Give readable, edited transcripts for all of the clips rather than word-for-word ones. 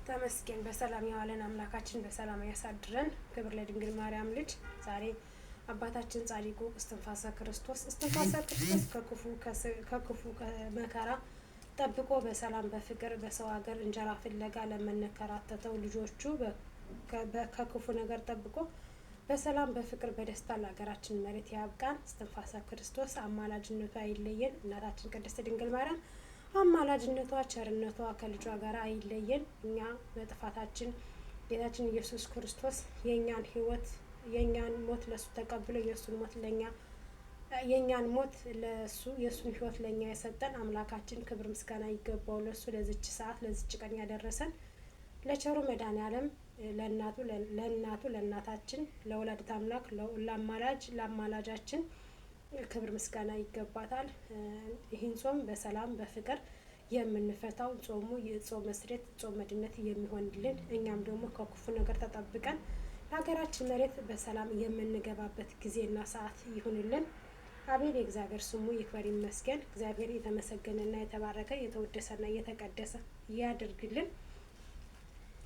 ተመስገን በሰላም ያዋለን አምላካችን በሰላም ያሳድረን። ክብር ለድንግል ማርያም ልጅ። ዛሬ አባታችን ጻድቁ እስትንፋሰ ክርስቶስ ከክፉ መከራ ጠብቆ በሰላም በፍቅር በሰው ሀገር እንጀራ ፍለጋ ለመነከራተተው ልጆቹ ከክፉ ነገር ጠብቆ በሰላም በፍቅር በደስታ ለሀገራችን መሬት ያብቃን። እስትንፋሰ ክርስቶስ አማላጅነቷ አይለየን። እናታችን ቅድስት ድንግል ማርያም አማላጅነቷ ቸርነቷ ከልጇ ጋር አይለየን። እኛ በጥፋታችን ጌታችን ኢየሱስ ክርስቶስ የኛን ሞት ለሱ ተቀብሎ የሱን ሞት ለኛ የኛን ሞት ለሱ የሱን ህይወት ለኛ የሰጠን አምላካችን ክብር ምስጋና ይገባው። ለሱ ለዚች ሰዓት ለዚች ቀን ያደረሰን ለቸሩ መድኃኔዓለም ለእናቱ ለእናታችን ለወላዲተ አምላክ ለአማላጃችን ክብር ምስጋና ይገባታል። ይህን ጾም በሰላም በፍቅር የምንፈታው ጾሙ የጾም መስሬት ጾም መድነት የሚሆንልን እኛም ደግሞ ከክፉ ነገር ተጠብቀን ለሀገራችን መሬት በሰላም የምንገባበት ጊዜና ሰዓት ይሁንልን። አቤል የእግዚአብሔር ስሙ ይክበር ይመስገን። እግዚአብሔር የተመሰገነና የተባረከ የተወደሰና የተቀደሰ ያድርግልን።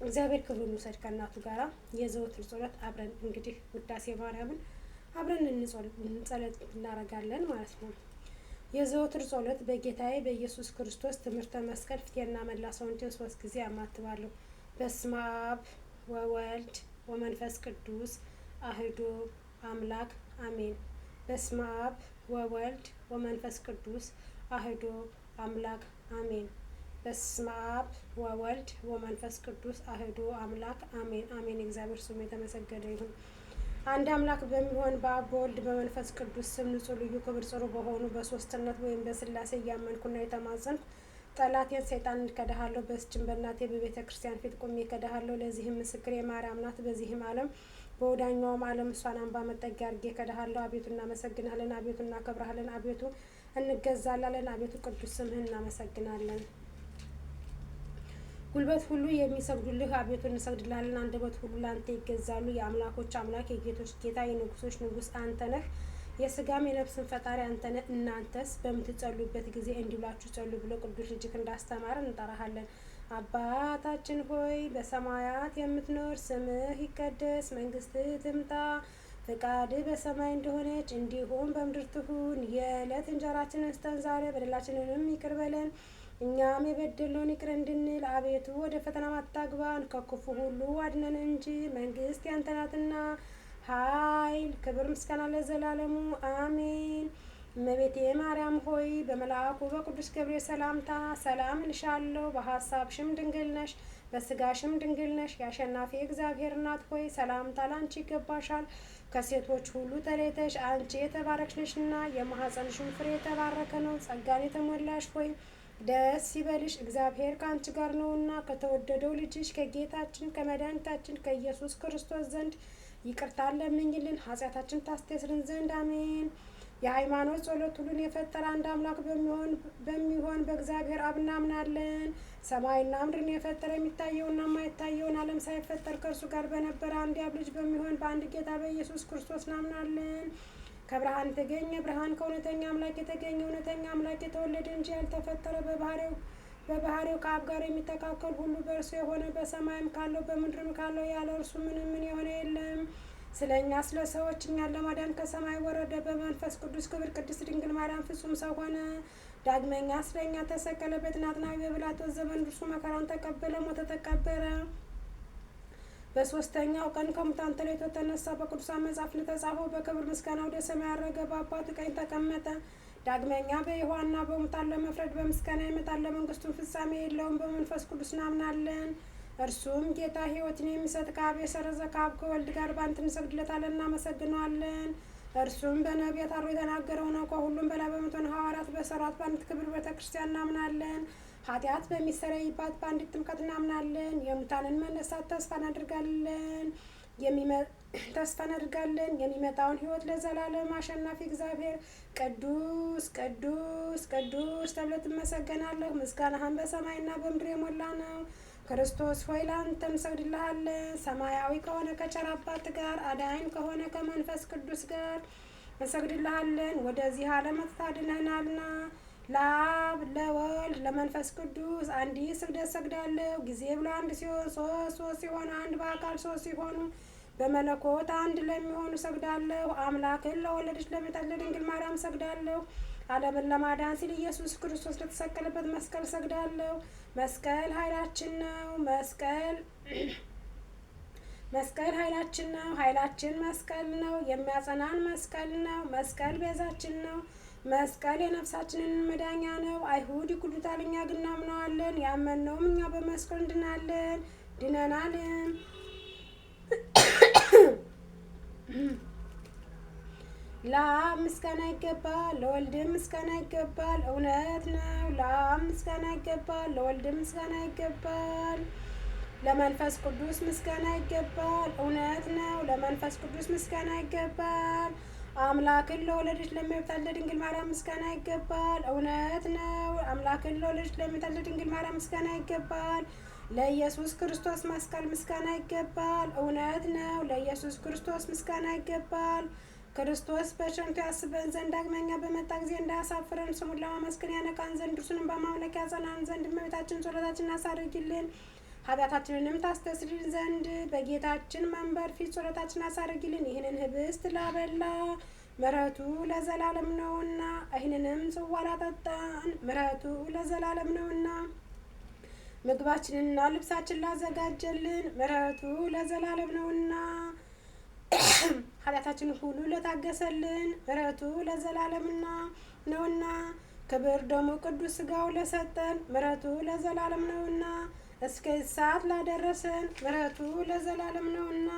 እግዚአብሔር ክብሩን ውሰድ ከእናቱ ጋራ የዘወትር ጸሎት አብረን እንግዲህ ውዳሴ ማርያምን አብረን እንጸሎት እናደርጋለን ማለት ነው። የዘወትር ጸሎት በጌታዬ በኢየሱስ ክርስቶስ ትምህርተ መስቀል ፊቴና መላ ሰውነቴን 3 ጊዜ አማትባለሁ። በስመ አብ ወወልድ ወመንፈስ ቅዱስ አህዱ አምላክ አሜን። በስመ አብ ወወልድ ወመንፈስ ቅዱስ አህዱ አምላክ አሜን። በስመ አብ ወወልድ ወመንፈስ ቅዱስ አህዱ አምላክ አሜን አሜን። እግዚአብሔር ስሙ የተመሰገነ ይሁን። አንድ አምላክ በሚሆን በአብ በወልድ በመንፈስ ቅዱስ ስም ንጹሕ ልዩ ክብር ጽሩ በሆኑ በሶስትነት ወይም በስላሴ እያመንኩና የተማጸንኩ ጠላቴን ሰይጣን እከዳሃለሁ። በስችም በእናቴ በቤተ ክርስቲያን ፊት ቆሜ እከዳሃለሁ። ለዚህም ምስክሬ ማርያም ናት። በዚህም ዓለም በወዳኛውም ዓለም እሷን አምባ መጠጊያ አድርጌ እከዳሃለሁ። አቤቱ እናመሰግናለን፣ አቤቱ እናከብረሃለን፣ አቤቱ እንገዛላለን፣ አቤቱ ቅዱስ ስምህን እናመሰግናለን። ጉልበት ሁሉ የሚሰግዱልህ አቤቱ እንሰግድልሃለን። አንደበት ሁሉ ለአንተ ይገዛሉ። የአምላኮች አምላክ የጌቶች ጌታ የንጉሶች ንጉስ አንተ ነህ። የስጋም የነፍስን ፈጣሪ አንተ ነህ። እናንተስ በምትጸሉበት ጊዜ እንዲህ ብላችሁ ጸሉ ብሎ ቅዱስ ልጅክ እንዳስተማረ እንጠራሃለን። አባታችን ሆይ በሰማያት የምትኖር ስምህ ይቀደስ፣ መንግስትህ ትምጣ፣ ፈቃድህ በሰማይ እንደሆነች እንዲሁም በምድር ትሁን። የዕለት እንጀራችንን ስጠን ዛሬ፣ በደላችንንም ይቅር በለን እኛም የበደልነውን ይቅር እንድንል፣ አቤቱ ወደ ፈተና አታግባን ከክፉ ሁሉ አድነን እንጂ መንግስት ያንተ ናትና ኃይል፣ ክብር፣ ምስጋና ለዘላለሙ አሜን። እመቤቴ ማርያም ሆይ በመልአኩ በቅዱስ ገብርኤል ሰላምታ ሰላም እልሻለሁ። በሀሳብሽም ድንግል ነሽ፣ በስጋሽም ድንግል ነሽ። የአሸናፊ እግዚአብሔር እናት ሆይ ሰላምታ ላንቺ ይገባሻል። ከሴቶች ሁሉ ተለይተሽ አንቺ የተባረክሽ ነሽና የማኅፀንሽም ፍሬ የተባረከ ነው። ጸጋን የተሞላሽ ሆይ ደስ ይበልሽ፣ እግዚአብሔር ከአንቺ ጋር ነውና ከተወደደው ልጅሽ ከጌታችን ከመድኃኒታችን ከኢየሱስ ክርስቶስ ዘንድ ይቅርታን ለምኝልን ኃጢአታችን ታስተስርን ዘንድ አሜን። የሃይማኖት ጸሎት ሁሉን የፈጠረ አንድ አምላክ በሚሆን በእግዚአብሔር አብ እናምናለን። ሰማይና ምድርን የፈጠረ የሚታየውና የማይታየውን ዓለም ሳይፈጠር ከእርሱ ጋር በነበረ አንድ የአብ ልጅ በሚሆን በአንድ ጌታ በኢየሱስ ክርስቶስ እናምናለን። ከብርሃን የተገኘ ብርሃን ከእውነተኛ አምላክ የተገኘ እውነተኛ አምላክ የተወለደ እንጂ ያልተፈጠረ በባህሪው ከአብ ጋር የሚተካከል ሁሉ በእርሱ የሆነ በሰማይም ካለው በምድርም ካለው ያለ እርሱ ምን የሆነ የለም። ስለ እኛ ስለ ሰዎች እኛን ለማዳን ከሰማይ ወረደ። በመንፈስ ቅዱስ ክብር ቅድስት ድንግል ማርያም ፍጹም ሰው ሆነ። ዳግመኛ ስለ እኛ ተሰቀለ። በጥናትናዊ በጲላጦስ ዘመን እርሱ መከራን ተቀበለ፣ ሞተ፣ ተቀበረ። በሶስተኛው ቀን ከሙታን ተለይቶ ተነሳ። በቅዱሳን መጽሐፍ እንደተጻፈው በክብር ምስጋና ወደ ሰማይ አረገ፣ በአባቱ ቀኝ ተቀመጠ። ዳግመኛ በሕያዋንና በሙታን ለመፍረድ በምስጋና ይመጣል። ለመንግስቱም ፍጻሜ የለውም። በመንፈስ ቅዱስ እናምናለን። እርሱም ጌታ ሕይወትን የሚሰጥ ከአብ የሰረዘ ከአብ ከወልድ ጋር በአንድ እንሰግድለታለን፣ እናመሰግነዋለን። እርሱም በነቢያት አድሮ የተናገረው ነው። ከሁሉም በላይ በምትሆን ሐዋርያት በሰራት በአንዲት ክብር ቤተ ክርስቲያን እናምናለን። ኃጢአት በሚሰረይባት በአንዲት ጥምቀት እናምናለን። የሙታንን መነሳት ተስፋ እናደርጋለን። የሚመጣውን ሕይወት ለዘላለም አሸናፊ እግዚአብሔር ቅዱስ ቅዱስ ቅዱስ ተብለህ ትመሰገናለህ። ምስጋናህን በሰማይና በምድር የሞላ ነው። ክርስቶስ ሆይ ለአንተ እንሰግድልሃለን። ሰማያዊ ከሆነ ከቸር አባት ጋር አዳኝ ከሆነ ከመንፈስ ቅዱስ ጋር እንሰግድልሃለን። ወደዚህ ዓለም አድነህናልና ለአብ ለወልድ ለመንፈስ ቅዱስ አንዲት ስግደት ሰግዳለሁ። ጊዜ ብሎ አንድ ሲሆን ሶስት ሲሆን አንድ በአካል ሶስት ሲሆኑ በመለኮት አንድ ለሚሆኑ ሰግዳለሁ። አምላክን ለወለደች ለቤታችን ለድንግል ማርያም ሰግዳለሁ። ዓለምን ለማዳን ሲል ኢየሱስ ክርስቶስ ለተሰቀለበት መስቀል ሰግዳለሁ። መስቀል ኃይላችን ነው። መስቀል ኃይላችን ነው። ኃይላችን መስቀል ነው። የሚያጸናን መስቀል ነው። መስቀል ቤዛችን ነው። መስቀል የነፍሳችንን መዳኛ ነው። አይሁድ ይክዱታል፣ እኛ ግን እናምነዋለን። ያመንነውም እኛ በመስቀል እንድናለን ድነናልም። ለአብ ምስጋና ይገባል፣ ለወልድም ምስጋና ይገባል። እውነት ነው። ለአብ ምስጋና ይገባል፣ ለወልድም ምስጋና ይገባል። ለመንፈስ ቅዱስ ምስጋና ይገባል። እውነት ነው። ለመንፈስ ቅዱስ ምስጋና ይገባል። አምላክን ለወለደች ለእመቤታችን ለድንግል ማርያም ምስጋና ይገባል። እውነት ነው። አምላክን ለወለደች ለእመቤታችን ለድንግል ማርያም ምስጋና ይገባል። ለኢየሱስ ክርስቶስ መስቀል ምስጋና ይገባል። እውነት ነው። ለኢየሱስ ክርስቶስ ምስጋና ይገባል። ክርስቶስ በቸርነቱ ያስበን ዘንድ ዳግመኛ በመጣ ጊዜ እንዳያሳፍረን ስሙን ለማመስገን ያነቃን ዘንድ እርሱንም በማምለክ ያጸናን ዘንድ እመቤታችን ጸሎታችንን አሳርጊልን፣ ኃጢአታችንንም ታስተስሪልን ዘንድ በጌታችን መንበር ፊት ጸሎታችንን አሳርጊልን። ይህንን ህብስት ላበላ ምሕረቱ ለዘላለም ነውና፣ ይህንንም ጽዋ ላጠጣን ምሕረቱ ለዘላለም ነውና፣ ምግባችንንና ልብሳችን ላዘጋጀልን ምሕረቱ ለዘላለም ነውና፣ ኃጢአታችንን ሁሉ ለታገሰልን ምሕረቱ ለዘላለምና ነውና፣ ክብር ደግሞ ቅዱስ ሥጋው ለሰጠን ምሕረቱ ለዘላለም ነውና፣ እስከ ሰዓት ላደረሰን ምሕረቱ ለዘላለም ነውና፣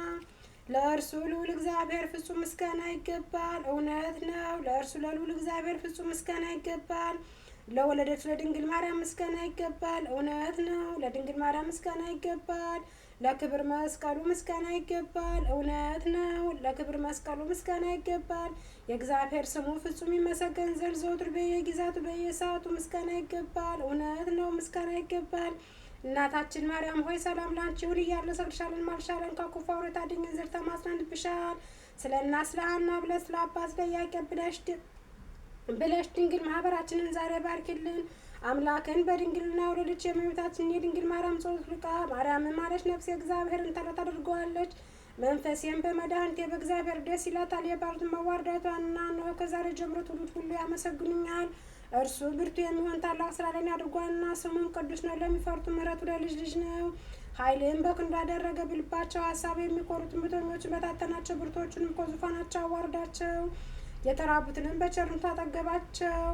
ለእርሱ ልዑል እግዚአብሔር ፍጹም ምስጋና ይገባል። እውነት ነው። ለእርሱ ለልዑል እግዚአብሔር ፍጹም ምስጋና ይገባል። ለወለደች ለድንግል ማርያም ምስጋና ይገባል። እውነት ነው። ለድንግል ማርያም ምስጋና ይገባል። ለክብር መስቀሉ ምስጋና ይገባል። እውነት ነው። ለክብር መስቀሉ ምስጋና ይገባል። የእግዚአብሔር ስሙ ፍጹም ይመሰገን ዘንድ ዘወትር በየጊዜያቱ በየሰዓቱ ምስጋና ይገባል። እውነት ነው። ምስጋና ይገባል። እናታችን ማርያም ሆይ ሰላም ላንቺ ይሁን እያልን ሰግድሻለን፣ ማልሻለን። ከክፉ አውሬ ታድኝን ዘንድ ተማጽነንብሻል። ስለ እናት ስለ ሐና ብለሽ ስለ አባት ስለ ኢያቄም ብለሽ ድንግል ማህበራችንን ዛሬ ባርኪልን። አምላክን በድንግልና የወለደች የእመቤታችን የድንግል ማርያም ጸሎት ልቃ ማርያምን ማለች ነፍሴ እግዚአብሔርን ተረት አድርገዋለች። መንፈሴም በመድኃኒቴ በእግዚአብሔር ደስ ይላታል። የባሉትን መዋርዳቷንና እነሆ ከዛሬ ጀምሮ ትውልድ ሁሉ ያመሰግኑኛል። እርሱ ብርቱ የሚሆን ታላቅ ስራ ለኔ አድርጓልና፣ ስሙም ቅዱስ ነው። ለሚፈሩት ምሕረቱ ለልጅ ልጅ ነው። ኃይልም በክንዱ አደረገ። በልባቸው ሀሳብ የሚኮሩት ትዕቢተኞችን በታተናቸው፣ ብርቶቹንም ከዙፋናቸው አዋርዳቸው። የተራቡትንም በቸርነቱ አጠገባቸው።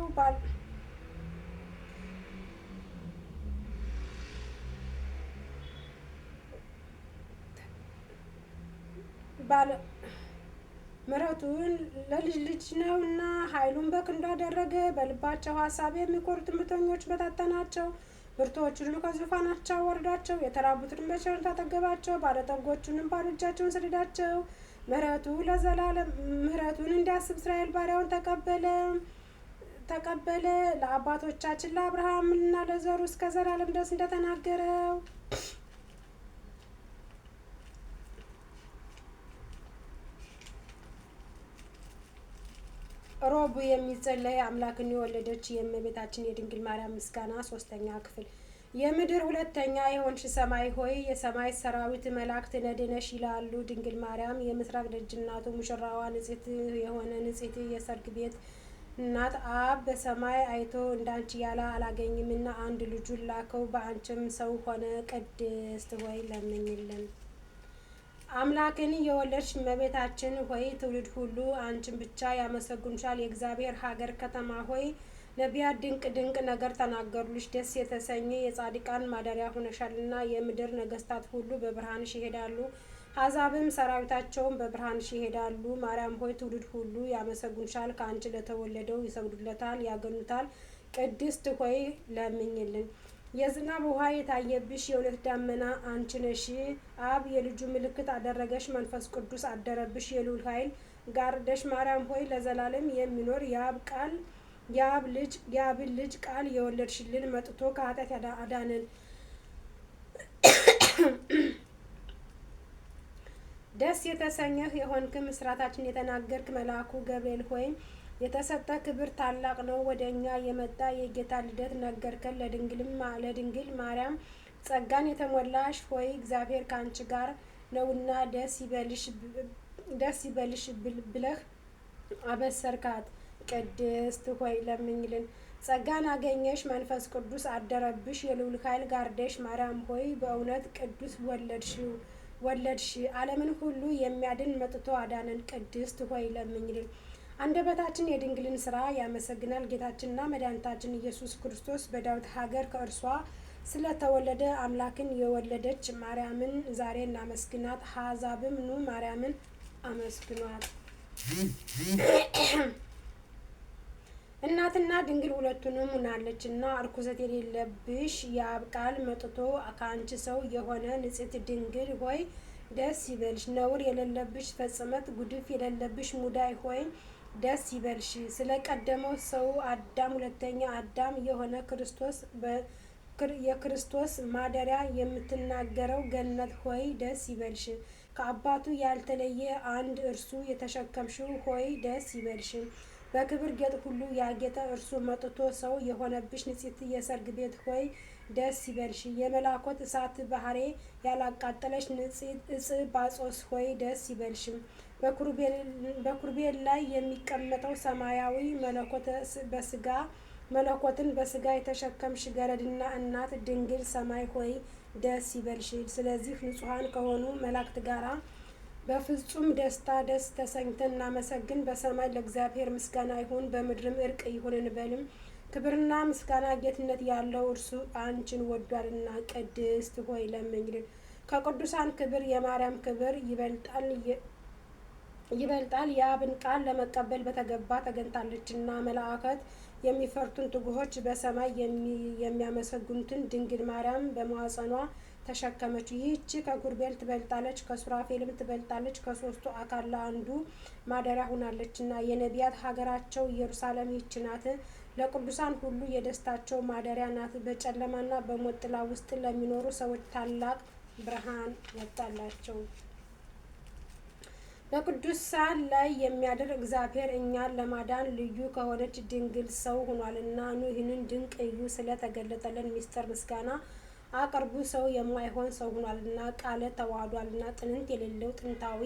ምሕረቱን ለልጅ ልጅ ነውና ኃይሉን በክንዱ አደረገ። በልባቸው ሀሳብ የሚኮሩት ትዕቢተኞች በታተናቸው፣ ብርቱዎቹንም ከዙፋናቸው አወረዳቸው። የተራቡትንም በቸርነቱ አጠገባቸው፣ ባለጠጎቹንም ባዶ እጃቸውን ሰደዳቸው። ምሕረቱን እንዲያስብ እስራኤል ባሪያውን ተቀበለ። ለአባቶቻችን ለአብርሃምና ለዘሩ እስከ ዘላለም ድረስ እንደተናገረው ሮቡ የሚጸለይ አምላክን የወለደች የእመቤታችን የድንግል ማርያም ምስጋና። ሶስተኛ ክፍል። የምድር ሁለተኛ የሆንሽ ሰማይ ሆይ የሰማይ ሰራዊት መላእክት ነድነሽ ይላሉ። ድንግል ማርያም የምስራቅ ደጅ እናቱ ሙሽራዋ ንጽሕት የሆነ ንጽሕት የሰርግ ቤት እናት አብ በሰማይ አይቶ እንዳንቺ ያለ አላገኝምና አንድ ልጁን ላከው፣ በአንቺም ሰው ሆነ። ቅድስት ሆይ ለምኝልን። አምላክን የወለድሽ እመቤታችን ሆይ ትውልድ ሁሉ አንቺን ብቻ ያመሰግኑሻል። የእግዚአብሔር ሀገር ከተማ ሆይ ነቢያት ድንቅ ድንቅ ነገር ተናገሩልሽ። ደስ የተሰኘ የጻድቃን ማደሪያ ሆነሻልና የምድር ነገስታት ሁሉ በብርሃንሽ ይሄዳሉ፣ አሕዛብም ሰራዊታቸውን በብርሃንሽ ይሄዳሉ። ማርያም ሆይ ትውልድ ሁሉ ያመሰግኑሻል። ከአንቺ ለተወለደው ይሰግዱለታል፣ ያገኑታል። ቅድስት ሆይ ለምኝልን። የዝናብ ውሃ የታየብሽ የእውነት ደመና አንቺ ነሽ። አብ የልጁ ምልክት አደረገሽ፣ መንፈስ ቅዱስ አደረብሽ። የልዑል ኃይል ጋርደሽ ማርያም ሆይ ለዘላለም የሚኖር የአብን ልጅ ቃል የወለድሽልን መጥቶ ከኃጢአት አዳነን። ደስ የተሰኘህ የሆንክ ምስራታችን የተናገርክ መልአኩ ገብርኤል ሆይ የተሰጠ ክብር ታላቅ ነው። ወደ እኛ የመጣ የጌታ ልደት ነገርከን። ለድንግል ማርያም ጸጋን የተሞላሽ ሆይ እግዚአብሔር ከአንቺ ጋር ነውና ደስ ይበልሽ ብለህ አበሰርካት። ቅድስት ሆይ ለምኝልን። ጸጋን አገኘሽ፣ መንፈስ ቅዱስ አደረብሽ፣ የልዑል ኃይል ጋርደሽ። ማርያም ሆይ በእውነት ቅዱስ ወለድሽ። ዓለምን ሁሉ የሚያድን መጥቶ አዳነን። ቅድስት ሆይ ለምኝልን። አንደበታችን የድንግልን ስራ ያመሰግናል። ጌታችንና መድኃኒታችን ኢየሱስ ክርስቶስ በዳዊት ሀገር ከእርሷ ስለተወለደ አምላክን የወለደች ማርያምን ዛሬ እናመስግናት። አሕዛብም ኑ ማርያምን አመስግኗት። እናትና ድንግል ሁለቱንም ሆናለች እና እርኩሰት የሌለብሽ የአብ ቃል መጥቶ ከአንቺ ሰው የሆነ ንጽሕት ድንግል ሆይ ደስ ይበልሽ። ነውር የሌለብሽ ፈጽመት ጉድፍ የሌለብሽ ሙዳይ ሆይ ደስ ይበልሽ። ስለ ቀደመው ሰው አዳም ሁለተኛ አዳም የሆነ የክርስቶስ ማደሪያ የምትናገረው ገነት ሆይ ደስ ይበልሽ። ከአባቱ ያልተለየ አንድ እርሱ የተሸከምሽው ሆይ ደስ ይበልሽ። በክብር ጌጥ ሁሉ ያጌጠ እርሱ መጥቶ ሰው የሆነብሽ ንጽሕት የሰርግ ቤት ሆይ ደስ ይበልሽ። የመላኮት እሳት ባህሬ ያላቃጠለሽ ንጽሕት እጽ ባጾስ ሆይ ደስ ይበልሽም። በኩርቤል ላይ የሚቀመጠው ሰማያዊ መለኮትን በስጋ የተሸከምሽ ገረድና እናት ድንግል ሰማይ ሆይ ደስ ይበልሽ። ስለዚህ ንጹሐን ከሆኑ መላእክት ጋራ በፍጹም ደስታ ደስ ተሰኝተን እናመሰግን። በሰማይ ለእግዚአብሔር ምስጋና ይሁን፣ በምድርም እርቅ ይሁን እንበልም። ክብርና ምስጋና ጌትነት ያለው እርሱ አንቺን ወዷልና። ቅድስት ሆይ ለምኝልን። ከቅዱሳን ክብር የማርያም ክብር ይበልጣል። የአብን ቃል ለመቀበል በተገባ ተገኝታለችና። መላእክት የሚፈርቱን ትጉሆች በሰማይ የሚያመሰግኑትን ድንግል ማርያም በማኅፀኗ ተሸከመች። ይህች ከኩርቤል ትበልጣለች፣ ከሱራፌልም ትበልጣለች። ከሦስቱ አካል ለአንዱ ማደሪያ ሆናለችና። የነቢያት ሀገራቸው ኢየሩሳሌም ይህች ናት። ለቅዱሳን ሁሉ የደስታቸው ማደሪያ ናት። በጨለማና በሞት ጥላ ውስጥ ለሚኖሩ ሰዎች ታላቅ ብርሃን ወጣላቸው። በቅዱሳን ላይ የሚያድር እግዚአብሔር እኛን ለማዳን ልዩ ከሆነች ድንግል ሰው ሆኗልና። ኑ ይህንን ድንቅ እዩ። ስለተገለጠልን ሚስጥር ምስጋና አቅርቡ። ሰው የማይሆን ሰው ሆኗልና፣ ቃል ተዋህዷልና። ጥንት የሌለው ጥንታዊ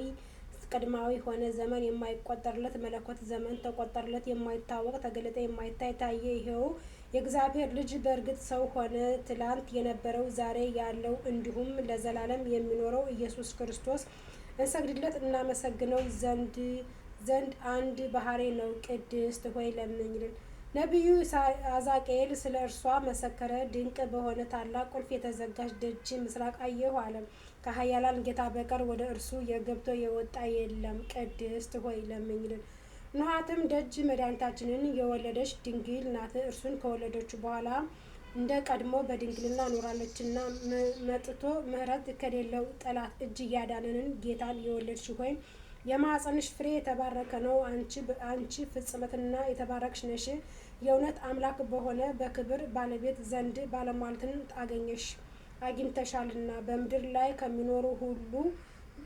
ቅድማዊ ሆነ። ዘመን የማይቆጠርለት መለኮት ዘመን ተቆጠርለት። የማይታወቅ ተገለጠ፣ የማይታይ ታየ። ይኸው የእግዚአብሔር ልጅ በእርግጥ ሰው ሆነ። ትላንት የነበረው ዛሬ ያለው እንዲሁም ለዘላለም የሚኖረው ኢየሱስ ክርስቶስ እንሰግድለት እናመሰግነው ዘንድ አንድ ባህሪ ነው። ቅድስት ሆይ ለምኝልን። ነቢዩ አዛቅኤል ስለ እርሷ መሰከረ። ድንቅ በሆነ ታላቅ ቁልፍ የተዘጋች ደጅ ምስራቅ አየሁ አለ። ከኃያላን ጌታ በቀር ወደ እርሱ የገብቶ የወጣ የለም። ቅድስት ሆይ ለምኝልን። ኖሃትም ደጅ መድኃኒታችንን የወለደች ድንግል ናት። እርሱን ከወለደች በኋላ እንደ ቀድሞ በድንግልና ኖራለችና መጥቶ ምሕረት ከሌለው ጠላት እጅ እያዳነንን ጌታን የወለድሽ ሆይ የማኅፀንሽ ፍሬ የተባረከ ነው። አንቺ ፍጽመትና የተባረክሽ ነሽ። የእውነት አምላክ በሆነ በክብር ባለቤት ዘንድ ባለሟልትን አግኝተሻልና። በምድር ላይ ከሚኖሩ ሁሉ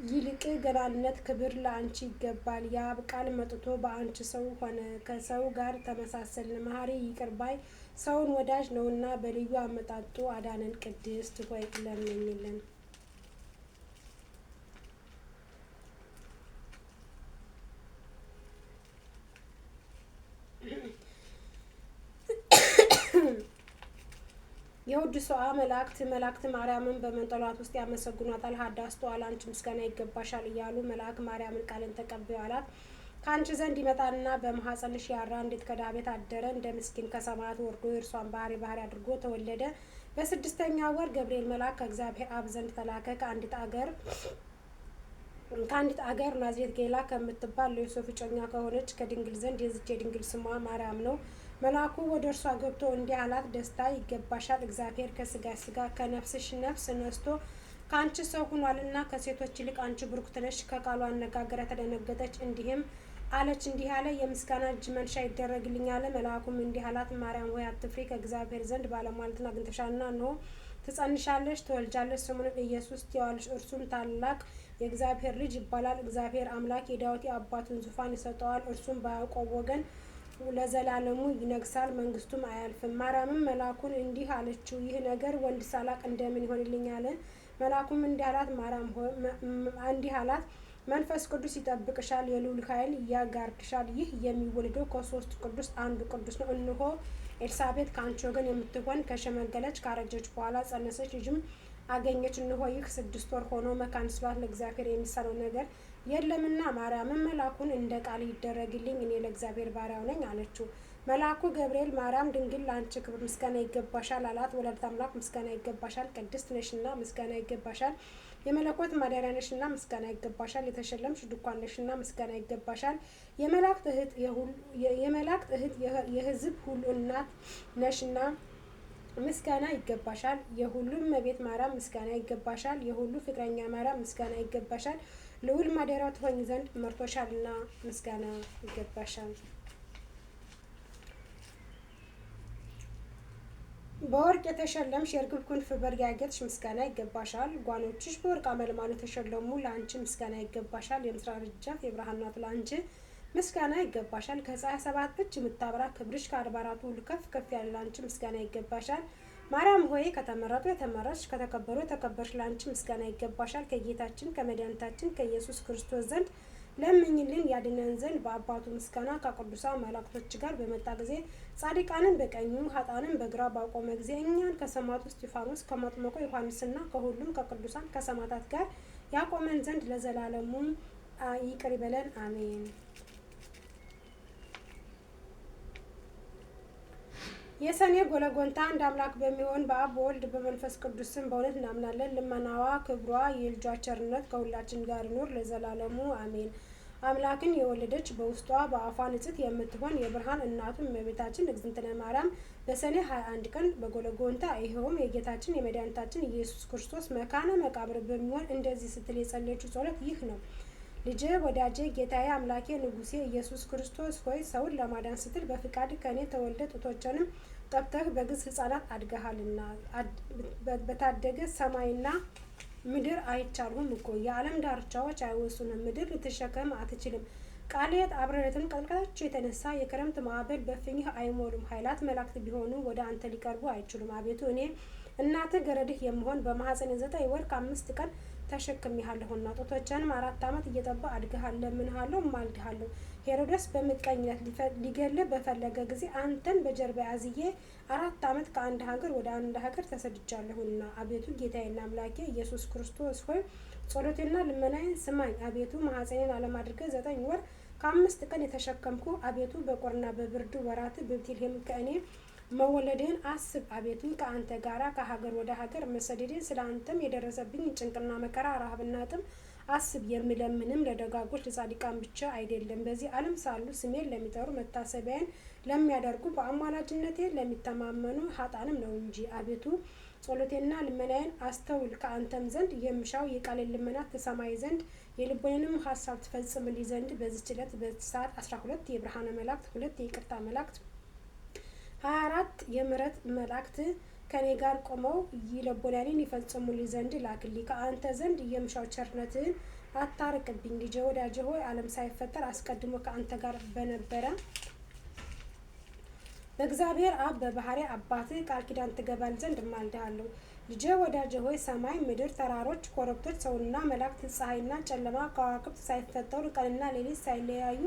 ይልቅ ገናንነት ክብር ለአንቺ ይገባል። የአብ ቃል መጥቶ በአንቺ ሰው ሆነ፣ ከሰው ጋር ተመሳሰልን። መሐሪ ይቅር ባይ ሰውን ወዳጅ ነውና በልዩ አመጣጡ አዳነን። ቅድስት ሆይ ለምኝልን። የውድሷ መላእክት ማርያምን በመንጠሏት ውስጥ ያመሰግኗታል። ሀዳስቷል አንቺ ምስጋና ይገባሻል እያሉ መልአክ ማርያምን ቃልን ተቀበዩ አላት። ከአንቺ ዘንድ ይመጣልና በማኅፀንሽ ያራ እንዴት ከዳቤት አደረ። እንደ ምስኪን ከሰማያት ወርዶ የእርሷን ባህሪ አድርጎ ተወለደ። በስድስተኛ ወር ገብርኤል መልአክ ከእግዚአብሔር አብ ዘንድ ተላከ። ከአንዲት አገር ናዝሬት ጌላ ከምትባል ለዮሴፍ እጮኛ ከሆነች ከድንግል ዘንድ የዚች የድንግል ስሟ ማርያም ነው። መልአኩ ወደ እርሷ ገብቶ እንዲህ አላት፣ ደስታ ይገባሻል፣ እግዚአብሔር ከስጋሽ ስጋ ከነፍስሽ ነፍስ ነስቶ ከአንቺ ሰው ሆኗልና። ከሴቶች ይልቅ አንቺ ብሩክት ነሽ። ከቃሉ አነጋገር ተደነገጠች፣ እንዲህ አለ፣ የምስጋና እጅ መንሻ ይደረግልኝ አለ። መልአኩም እንዲህ አላት፣ ማርያም ሆይ አትፍሪ፣ ከእግዚአብሔር ዘንድ ባለሟልነትን አግኝተሻልና። እነሆ ትጸንሻለሽ፣ ትወልጃለሽ፣ ስሙንም ኢየሱስ ትዪዋለሽ። እርሱም ታላቅ የእግዚአብሔር ልጅ ይባላል። እግዚአብሔር አምላክ የዳዊት የአባቱን ዙፋን ይሰጠዋል። እርሱም በያዕቆብ ወገን ለዘላለሙ ይነግሳል፣ መንግስቱም አያልፍም። ማርያምም መልአኩን እንዲህ አለችው፣ ይህ ነገር ወንድ ሳላቅ እንደምን ይሆንልኛል? መልአኩም እንዲህ አላት፣ መንፈስ ቅዱስ ይጠብቅሻል፣ የልዑል ኃይል ያጋርድሻል። ይህ የሚወለደው ከሦስቱ ቅዱስ አንዱ ቅዱስ ነው። እነሆ ኤልሳቤጥ ከአንቺ ወገን የምትሆን ከሸመገለች ካረጀች በኋላ ጸነሰች፣ ልጅም አገኘች። እነሆ ይህ 6 ወር ሆኖ መካን ስባት ለእግዚአብሔር የሚሳነው ነገር የለምና። ማርያምም መልአኩን እንደ ቃል ይደረግልኝ፣ እኔ ለእግዚአብሔር ባሪያው ነኝ አለችው። መልአኩ ገብርኤል ማርያም ድንግል ለአንቺ ክብር ምስጋና ይገባሻል አላት። ወላዲተ አምላክ ምስጋና ይገባሻል፣ ቅድስት ነሽና ምስጋና ይገባሻል፣ የመለኮት ማደሪያ ነሽና ምስጋና ይገባሻል፣ የተሸለምሽ ድንኳን ነሽና ምስጋና ይገባሻል፣ የመላእክት እህት የሕዝብ ሁሉ እናት ነሽና ምስጋና ይገባሻል፣ የሁሉም እመቤት ማርያም ምስጋና ይገባሻል፣ የሁሉ ፍቅረኛ ማርያም ምስጋና ይገባሻል፣ ልዑል ማደሪያው ትሆኝ ዘንድ መርጦሻልና ምስጋና ይገባሻል። በወርቅ የተሸለምሽ የርግብ ክንፍ በርግ ያጌጥሽ ምስጋና ይገባሻል፣ ጓኖችሽ በወርቅ አመልማሉ የተሸለሙ ለአንቺ ምስጋና ይገባሻል፣ የምስራቅ ደጃፍ የብርሃን እናት ለአንቺ ምስጋና ይገባሻል፣ ከፀሐይ 7 እጅ የምታበራ ክብርሽ ከአድባራቱ ሁሉ ከፍ ከፍ ያለ ለአንቺ ምስጋና ይገባሻል። ማርያም ሆይ ከተመረጡ የተመረጥሽ ከተከበሩ የተከበርሽ ለአንቺ ምስጋና ይገባሻል። ከጌታችን ከመድኃኒታችን ከኢየሱስ ክርስቶስ ዘንድ ለምኝልን ያድነን ዘንድ በአባቱ ምስጋና ከቅዱሳን መላእክቶች ጋር በመጣ ጊዜ ጻድቃንን በቀኙ ኃጥአንን በግራ ባቆመ ጊዜ እኛን ከሰማዕቱ እስጢፋኖስ ከመጥምቁ ዮሐንስና ከሁሉም ከቅዱሳን ከሰማዕታት ጋር ያቆመን ዘንድ ለዘላለሙ ይቅር ይበለን፣ አሜን። የሰኔ ጎለጎንታ አንድ አምላክ በሚሆን በአብ በወልድ በመንፈስ ቅዱስ ስም በእውነት እናምናለን። ልመናዋ ክብሯ የልጇ ቸርነት ከሁላችን ጋር ይኖር ለዘላለሙ አሜን። አምላክን የወለደች በውስጧ በአፏ ንጽሕት የምትሆን የብርሃን እናቱ እመቤታችን እግዝእትነ ማርያም በሰኔ 21 ቀን በጎለጎንታ ይኸውም የጌታችን የመድኃኒታችን ኢየሱስ ክርስቶስ መካነ መቃብር በሚሆን እንደዚህ ስትል የጸለየችው ጸሎት ይህ ነው። ልጄ ወዳጄ ጌታዬ አምላኬ ንጉሴ ኢየሱስ ክርስቶስ ሆይ ሰውን ለማዳን ስትል በፍቃድ ከእኔ ተወልደ ጡቶችንም ጠብተህ በግዝ ሕፃናት አድገሃልና በታደገ ሰማይና ምድር አይቻልሁም እኮ የዓለም ዳርቻዎች አይወሱንም። ምድር ልትሸከም አትችልም። ቃሌት አብረትን ቀጥቅጣቸው የተነሳ የክረምት ማዕበል በፍኝህ አይሞሉም። ኃይላት መላእክት ቢሆኑ ወደ አንተ ሊቀርቡ አይችሉም። አቤቱ እኔ እናትህ ገረድህ የምሆን በማኅፀን 9 ወር ከ5 ቀን ተሸክሜሃለሁና ጡቶችንም 4 ዓመት እየጠባ አድግሃለሁ፣ ለምንሃለሁ፣ ማልድሃለሁ። ሄሮድስ በምቀኝነት ሊገልህ በፈለገ ጊዜ አንተን በጀርባ ያዝዬ 4 ዓመት ከአንድ ሀገር ወደ አንድ ሀገር ተሰድጃለሁና። አቤቱ ጌታዬና አምላኬ ኢየሱስ ክርስቶስ ሆይ ጸሎቴና ልመናዬን ስማኝ። አቤቱ ማኅፀኔን ዓለም አድርገህ 9 ወር ከ5 ቀን የተሸከምኩ አቤቱ በቁርና በብርድ ወራት በቤተልሔም ከእኔ መወለድህን አስብ። አቤቱ ከአንተ ጋራ ከሀገር ወደ ሀገር መሰደድን ስለ አንተም የደረሰብኝ ጭንቅና መከራ ረሃብና ጥም አስብ። የምለምንም ለደጋጎች ለጻድቃን ብቻ አይደለም፣ በዚህ ዓለም ሳሉ ስሜን ለሚጠሩ መታሰቢያን ለሚያደርጉ በአማላጅነቴ ለሚተማመኑ ኃጥአንም ነው እንጂ። አቤቱ ጸሎቴና ልመናዬን አስተውል። ከአንተም ዘንድ የምሻው የቃሌን ልመና ትሰማይ ዘንድ የልቦኔንም ሀሳብ ትፈጽምልኝ ዘንድ በዚህች ዕለት በሰዓት 12 የብርሃነ መላእክት 2 የይቅርታ መላእክት 24 የምሕረት መላእክት ከኔ ጋር ቆመው ልቦናዬን ይፈጽሙልኝ ዘንድ ላክልኝ። ከአንተ ዘንድ የምሻው ቸርነትህን አታርቅብኝ። ልጄ ወዳጄ ሆይ ዓለም ሳይፈጠር አስቀድሞ ከአንተ ጋር በነበረ በእግዚአብሔር አብ በባሕርይ አባትህ ቃል ኪዳን ትገባል ዘንድ እማልድሃለሁ። ልጄ ወዳጄ ሆይ ሰማይ ምድር ተራሮች ኮረብቶች ሰውና መላእክት ፀሐይና ጨለማ ከዋክብት ሳይፈጠሩ ቀንና ሌሊት ሳይለያዩ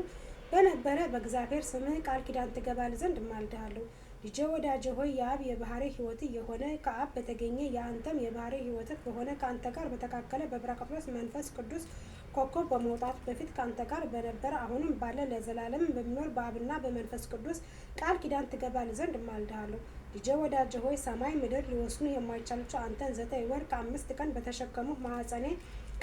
በነበረ በእግዚአብሔር ስምህ ቃል ኪዳን ትገባል ዘንድ እማልድሃለሁ። ልጄ ወዳጄ ሆይ የአብ የባሕርይ ሕይወት የሆነ ከአብ በተገኘ የአንተም የባሕርይ ሕይወት በሆነ ከአንተ ጋር በተካከለ በጰራቅሊጦስ መንፈስ ቅዱስ ኮከብ በመውጣቱ በፊት ከአንተ ጋር በነበረ አሁንም ባለ ለዘላለም በሚኖር በአብና በመንፈስ ቅዱስ ቃል ኪዳን ትገባል ዘንድ እማልድሃለሁ። ልጄ ወዳጄ ሆይ ሰማይ ምድር ሊወስኑ የማይቻላቸው አንተን 9 ወር ከ5 ቀን በተሸከሙ ማኅፀኔ